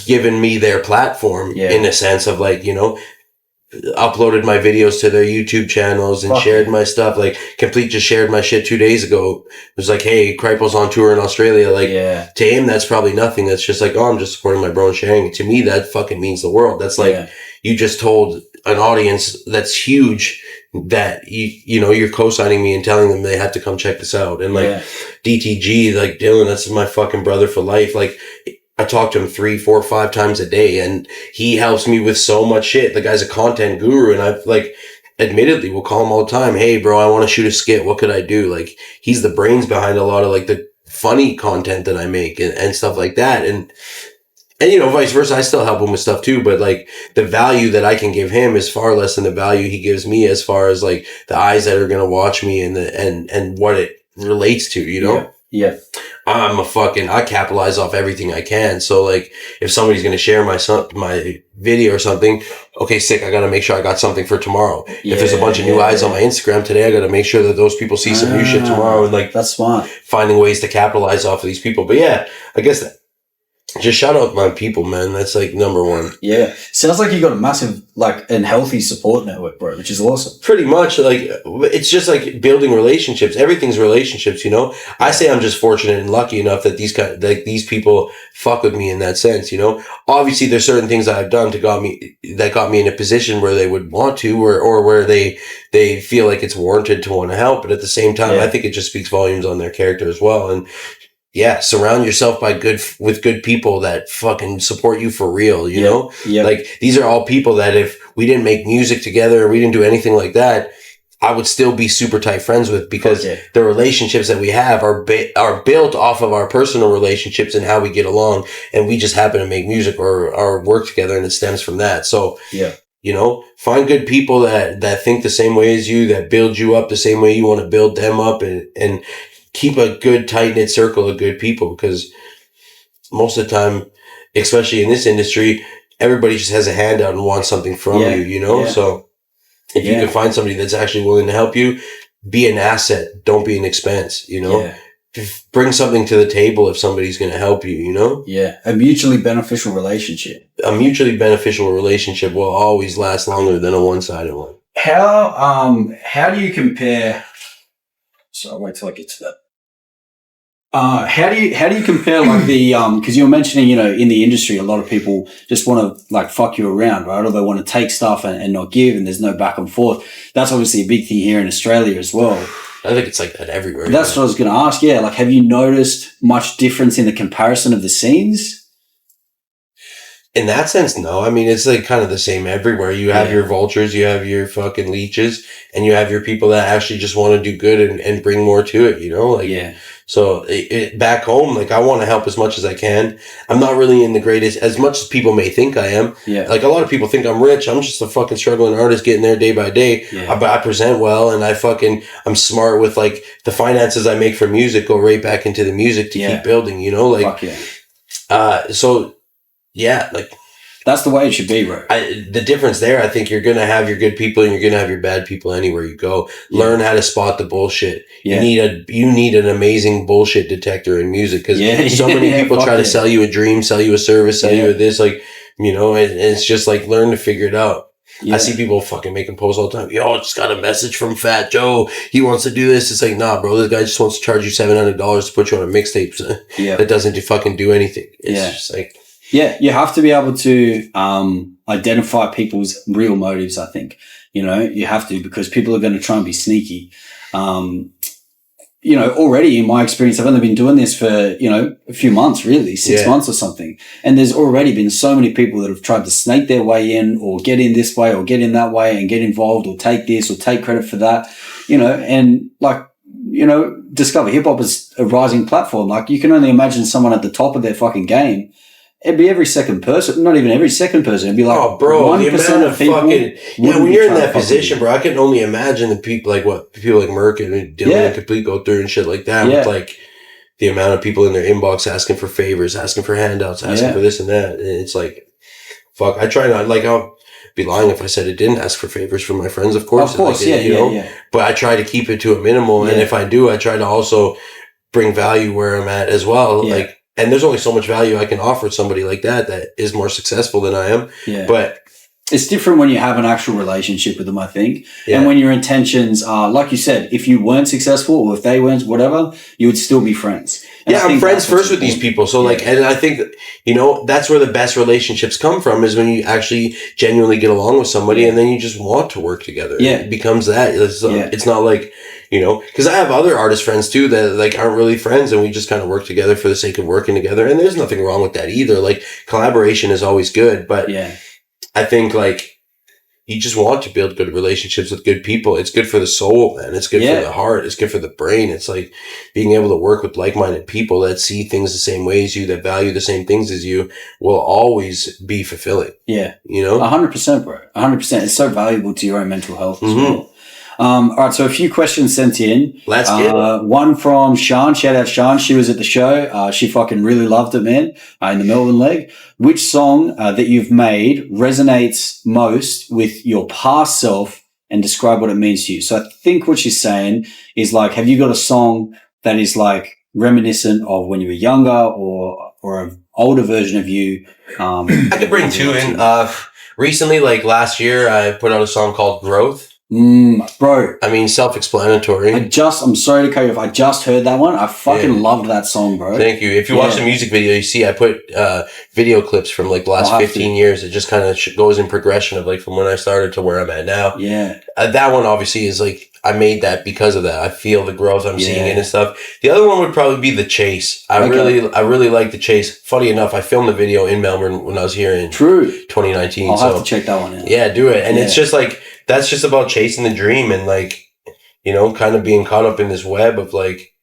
given me their platform in a sense of like, uploaded my videos to their YouTube channels and shared my stuff. Like Complete just shared my shit 2 days ago. It was like, hey, KRYPLE's on tour in Australia. Like to him, that's probably nothing. That's just like, oh, I'm just supporting my bro and sharing it. To me, that fucking means the world. That's like, you just told an audience that's huge that you're co-signing me and telling them they have to come check this out. And like DTG, like Dylan, that's my fucking brother for life. Like I talk to him 3, 4, 5 times a day, and he helps me with so much shit. The guy's a content guru, and I've like, admittedly, we'll call him all the time. Hey bro, I want to shoot a skit. What could I do? Like he's the brains behind a lot of like the funny content that I make and stuff like that. And vice versa, I still help him with stuff too, but like the value that I can give him is far less than the value he gives me, as far as like the eyes that are going to watch me and what it relates to,
Yeah.
I capitalize off everything I can. So like if somebody's going to share my video or something, okay, sick. I got to make sure I got something for tomorrow. If there's a bunch of new eyes on my Instagram today, I got to make sure that those people see some new shit tomorrow, and like
that's smart.
Finding ways to capitalize off of these people. But yeah, I guess just shout out my people, man. That's like number one. Yeah.
Sounds like you got a massive, like, and healthy support network, bro, which is awesome.
Pretty much. Like, it's just like building relationships. Everything's relationships, I say I'm just fortunate and lucky enough that these people fuck with me in that sense, Obviously, there's certain things that I've done that got me in a position where they would want to, or where they feel like it's warranted to want to help. But at the same time, I think it just speaks volumes on their character as well. And surround yourself with good people that fucking support you for real, know? Yeah. Like, these are all people that if we didn't make music together or we didn't do anything like that, I would still be super tight friends with, because the relationships that we have are built off of our personal relationships and how we get along, and we just happen to make music or work together, and it stems from that. So, find good people that think the same way as you, that build you up the same way you want to build them up, and keep a good tight-knit circle of good people, because most of the time, especially in this industry, everybody just has a handout and wants something from you, So if you can find somebody that's actually willing to help you, be an asset. Don't be an expense, Bring something to the table if somebody's going to help you,
Yeah, a mutually beneficial relationship.
A mutually beneficial relationship will always last longer than a one-sided one.
How do you compare... So I'll wait till I get to that. How do you compare like the because you were mentioning in the industry a lot of people just want to like fuck you around, right? Or they want to take stuff and not give, and there's no back and forth. That's obviously a big thing here in Australia as well.
I think it's like that everywhere.
That's what I was going to ask. Yeah, like have you noticed much difference in the comparison of the scenes?
In that sense, no. I mean, it's like kind of the same everywhere. You have your vultures, you have your fucking leeches, and you have your people that actually just want to do good and bring more to it, So back home, like I want to help as much as I can. I'm not really in the greatest, as much as people may think I am.
Yeah.
Like a lot of people think I'm rich. I'm just a fucking struggling artist getting there day by day.
Yeah.
I present well, and I'm smart with like the finances I make from music go right back into the music to keep building, you know, like,
Fuck yeah.
So yeah, like,
that's the way it should be, bro.
The difference there, I think you're going to have your good people and you're going to have your bad people anywhere you go.
Yeah.
Learn how to spot the bullshit.
Yeah.
You need an amazing bullshit detector in music, because so many people try to sell you a dream, sell you a service, sell you a this, like, you know, and it's just like, learn to figure it out. Yeah. I see people fucking making posts all the time. Yo, I just got a message from Fat Joe. He wants to do this. It's like, nah, bro, this guy just wants to charge you $700 to put you on a mixtape. That doesn't fucking do anything. It's just like,
yeah, you have to be able to identify people's real motives, I think. You know, you have to, because people are going to try and be sneaky. You know, already in my experience, I've only been doing this for, you know, a few months, really, 6 months or something. And there's already been so many people that have tried to snake their way in, or get in this way or get in that way and get involved, or take this or take credit for that, you know, and like, you know, Discover Hip Hop is a rising platform. Like, you can only imagine someone at the top of their fucking game. It'd be every second person, not even every second person. It'd be like,
oh, bro, the amount of
people
fucking, when you're in that position, bro, I can only imagine the people like people like Merk and Dylan and Complete go through and shit like that. With like the amount of people in their inbox asking for favors, asking for handouts, asking for this and that. And it's like, fuck, I try not, like, I'll be lying if I said I didn't ask for favors from my friends, of course. Like, you know, but I try to keep it to a minimal. And if I do, I try to also bring value where I'm at as well. Like, and there's only so much value I can offer somebody like that is more successful than I am. Yeah. But
it's different when you have an actual relationship with them, I think. Yeah. And when your intentions are, like you said, if you weren't successful or if they weren't, whatever, you would still be friends. And
I'm friends first with these people. So like, and I think, you know, that's where the best relationships come from, is when you actually genuinely get along with somebody and then you just want to work together. Yeah. It becomes that. It's not like, you know, because I have other artist friends too that like aren't really friends, and we just kind of work together for the sake of working together. And there's nothing wrong with that either. Like, collaboration is always good, but I think like you just want to build good relationships with good people. It's good for the soul, man. It's good for the heart. It's good for the brain. It's like being able to work with like-minded people that see things the same way as you, that value the same things as you, will always be fulfilling. Yeah. You know?
100%, bro. 100%. It's so valuable to your own mental health as well. All right, so a few questions sent in.
Let's get it.
One from Sean. Shout out Sean. She was at the show. She fucking really loved it, man, in the Melbourne leg. Which song that you've made resonates most with your past self, and describe what it means to you? So I think what she's saying is like, have you got a song that is like reminiscent of when you were younger, or an older version of you?
I could bring two in. Recently, like last year, I put out a song called Growth.
Bro.
I mean, self-explanatory.
I'm sorry to cut you off. I just heard that one. I fucking loved that song, bro.
Thank you. If you watch the music video, you see I put video clips from like the last 15 years. It just kind of goes in progression of like from when I started to where I'm at now.
Yeah.
That one obviously is like, I made that because of that. I feel the growth I'm seeing in and stuff. The other one would probably be The Chase. I really like The Chase. Funny enough, I filmed the video in Melbourne when I was here in 2019.
I'll have to check that one out.
Yeah, do it. And it's just like, that's just about chasing the dream and like, you know, kind of being caught up in this web of like,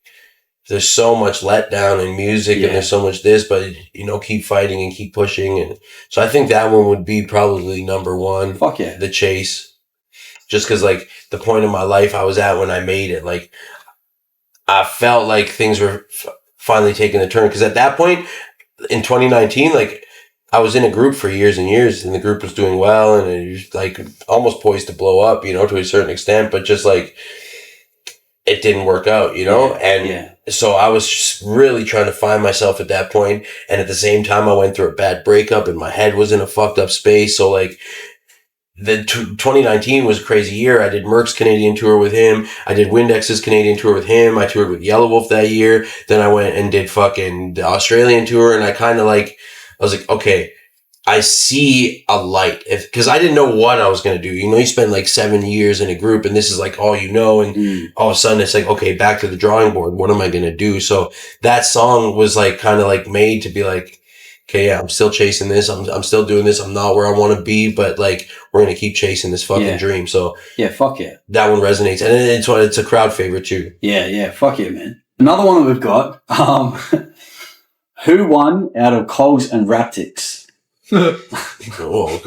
there's so much letdown in music and there's so much this, but you know, keep fighting and keep pushing. And so I think that one would be probably number one.
Fuck yeah.
The Chase. Just cause like the point in my life I was at when I made it, like I felt like things were finally taking a turn. Cause at that point in 2019, like I was in a group for years and years, and the group was doing well, and it was like almost poised to blow up, you know, to a certain extent, but just like it didn't work out, you know? So I was just really trying to find myself at that point. And at the same time, I went through a bad breakup and my head was in a fucked up space. So like the 2019 was a crazy year. I did Merk's Canadian tour with him. I did Windex's Canadian tour with him. I toured with Yellow Wolf that year. Then I went and did fucking the Australian tour. And I kind of like, I was like, okay, I see a light. Because I didn't know what I was going to do. You know, you spend like 7 years in a group and this is like all you know. And all of a sudden it's like, okay, back to the drawing board. What am I going to do? So that song was like kind of like made to be like, okay, yeah, I'm still chasing this. I'm still doing this. I'm not where I want to be, but like we're going to keep chasing this fucking dream. So
yeah, fuck yeah.
That one resonates. And it's a crowd favorite too.
Yeah, fuck yeah, man. Another one that we've got. Who won out of Coles and Raptix?
Oh,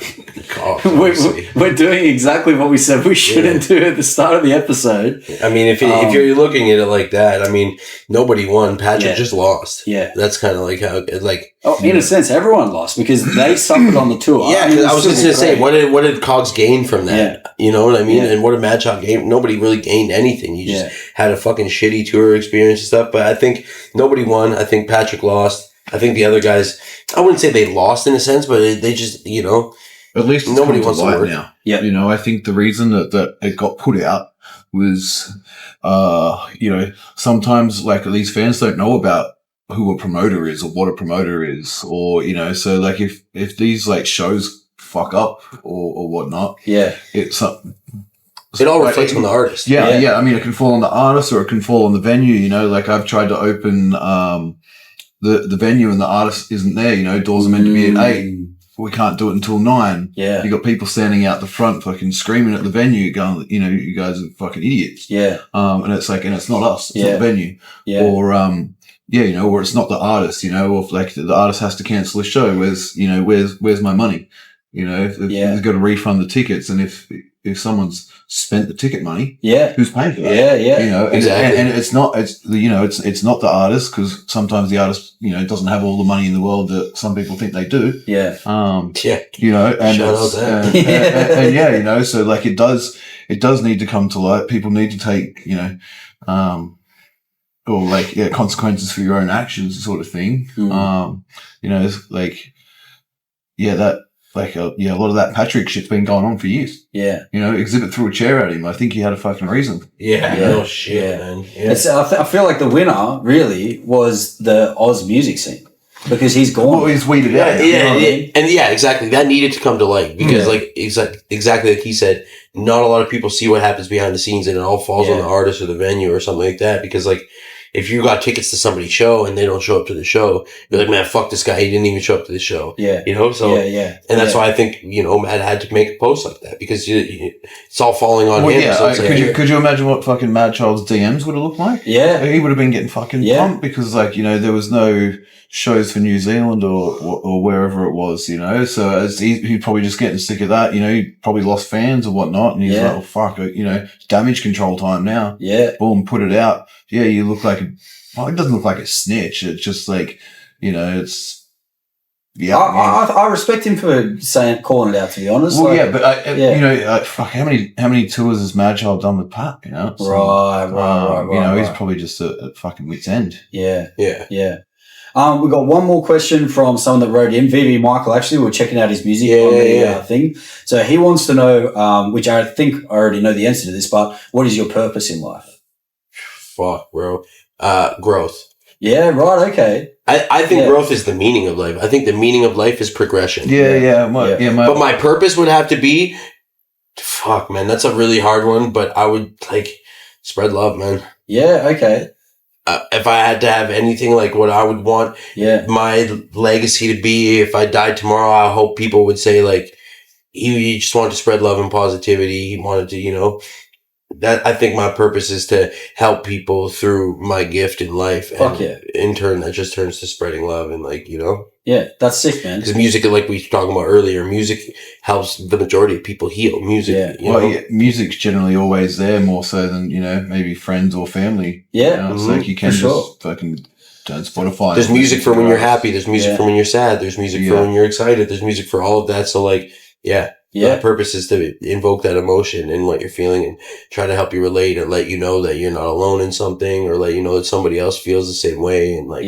God, obviously.
We're doing exactly what we said we shouldn't do at the start of the episode.
I mean, if you're looking at it like that, I mean, nobody won. Patrick just lost.
Yeah.
That's kind of like how, like...
Oh, in a sense, everyone lost because they suffered on the tour.
Yeah, because I was just going to say, what did Cogs gain from that?
Yeah.
You know what I mean?
Yeah.
And what did Mad Shop gain? Nobody really gained anything. You just had a fucking shitty tour experience and stuff. But I think nobody won. I think Patrick lost. I think the other guys, I wouldn't say they lost in a sense, but they just, you know,
at least it's
nobody
come to
wants to
light
work
now.
Yeah.
You know, I think the reason that it got put out was, you know, sometimes like these fans don't know about who a promoter is or what a promoter is, or, you know, so like if these like shows fuck up or whatnot, it's
it all reflects on the artist.
Yeah. I mean, it can fall on the artist or it can fall on the venue, you know, like I've tried to open, the venue and the artist isn't there, you know, doors are meant to be at 8. We can't do it until 9.
Yeah.
You got people standing out the front fucking screaming at the venue going, you know, you guys are fucking idiots.
Yeah.
And it's like, and it's not us, it's not the venue.
Yeah.
Or, you know, or it's not the artist, you know, or if like the artist has to cancel a show, where's my money? You know, if they've got to refund the tickets, and if someone's spent the ticket money, who's paying for that?
Yeah.
You know,
exactly.
And it's not the artist, because sometimes the artist, you know, doesn't have all the money in the world that some people think they do.
Yeah.
You know, and
Shout out that.
and yeah, you know, so like it does need to come to light. People need to take, you know, or like consequences for your own actions, sort of thing. You know, it's like that. Like, a lot of that Patrick shit's been going on for years. Yeah. You know, Exhibit threw a chair at him. I think he had a fucking reason.
No shit, man. Yeah.
I feel like the winner, really, was the Oz music scene. Because he's gone.
Well, he's weeded out.
And exactly. That needed to come to light. Because, like, exactly like he said, not a lot of people see what happens behind the scenes, and it all falls on the artist or the venue or something like that. Because, like, if you got tickets to somebody's show and they don't show up to the show, you're like, man, fuck this guy. He didn't even show up to the show. Yeah. You know? So, and that's why I think, you know, Matt had to make a post like that, because it's all falling on him.
Yeah.
So
could you imagine what fucking Mad Child's DMs would have looked like? Yeah. He would have been getting fucking pumped because, like, you know, there was no shows for New Zealand or wherever it was, you know? So he'd probably just getting sick of that, you know? He probably lost fans or whatnot. And he's like, well, fuck it, you know, damage control time now. Yeah. Boom, put it out. Yeah, you look like it doesn't look like a snitch. It's just like, you know, it's,
I respect him for calling it out, to be honest.
Well, like, but you know, fuck, how many tours has Mad Child done with Pat? You know, so, right. You know, he's probably just at fucking wit's end. Yeah.
We got one more question from someone that wrote in, VV Michael. Actually, we were checking out his music on the thing. So he wants to know, which I think I already know the answer to this, but what is your purpose in life?
Fuck, bro. Growth.
Yeah, right, okay.
I think growth is the meaning of life. I think the meaning of life is progression. But my purpose would have to be, fuck, man, that's a really hard one, but I would, like, spread love, man.
Yeah, okay.
If I had to have anything like what I would want my legacy to be, if I died tomorrow, I hope people would say, like, he just wanted to spread love and positivity. He wanted to, you know, that I think my purpose is to help people through my gift in life.
Fuck
and in turn, that just turns to spreading love and, like, you know.
Yeah, that's sick, man.
Because music, like we were talking about earlier, music helps the majority of people heal. Music, you know?
Music's generally always there, more so than, you know, maybe friends or family.
Yeah.
You know? It's like you can just fucking turn Spotify.
There's music for when you're happy. There's music for when you're sad. There's music for when you're excited. There's music for all of that. So, like, my purpose is to invoke that emotion and what you're feeling and try to help you relate or let you know that you're not alone in something, or let you know that somebody else feels the same way. And, like,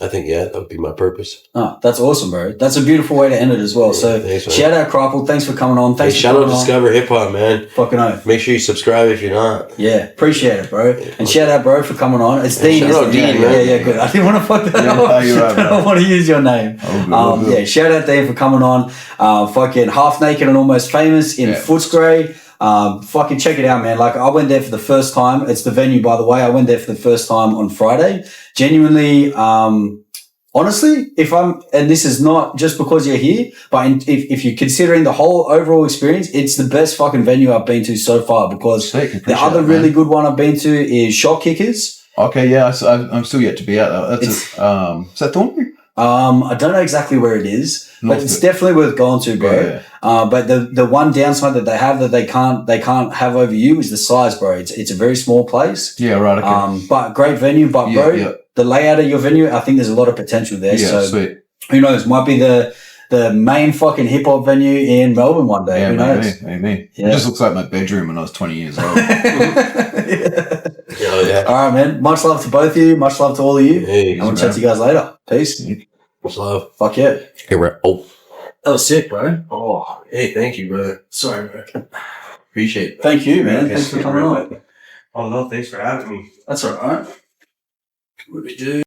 I think, that would be my purpose.
Oh, that's awesome, bro. That's a beautiful way to end it as well. So,
thanks,
shout out KRYPLE. Thanks for coming on. Thanks for
shout out Discover Hip Hop, man.
Fucking oath.
Make sure you subscribe if you're not.
Yeah, appreciate it, bro. And shout out, bro, for coming on. It's Dean.
Shout out Dean, man.
Yeah, good. I didn't want to fuck that up.
No, you're right,
I don't want to use your name. Yeah, shout out Dean for coming on. Fucking Half Naked and Almost Famous in Footscray. Fucking check it out, man. Like, I went there for the first time. It's the venue, by the way. I went there for the first time on Friday. Genuinely, honestly, and this is not just because you're here, but if you're considering the whole overall experience, it's the best fucking venue I've been to so far, because the other really good one I've been to is Shot Kickers.
Okay, yeah, I'm still yet to be out there. That's is that Thornbury?
I don't know exactly where it is, but
North
it's
of it.
definitely worth going to, bro.
Yeah.
But the one downside that they have that they can't have over you is the size, bro. It's a very small place.
Yeah, right. Okay.
But great venue. But
Yeah,
bro,
yeah.
the layout of your venue, I think there's a lot of potential there.
Yeah,
so
sweet.
who knows? Might be the main fucking hip hop venue in Melbourne one day.
Yeah,
Who knows?
maybe.
Yeah.
It just looks like my bedroom when I was 20 years old.
Yeah.
All right, man. Much love to both of you. Much love to all of you.
Hey,
And we'll chat to you guys later. Peace.
much love.
Fuck yeah.
Hey, bro. Oh,
That was sick, bro.
oh, hey, thank you, brother.
Sorry, bro.
Appreciate it.
Thank you, man.
Okay,
Thanks for coming on.
Oh no, thanks for having me.
That's all right.
What do we do?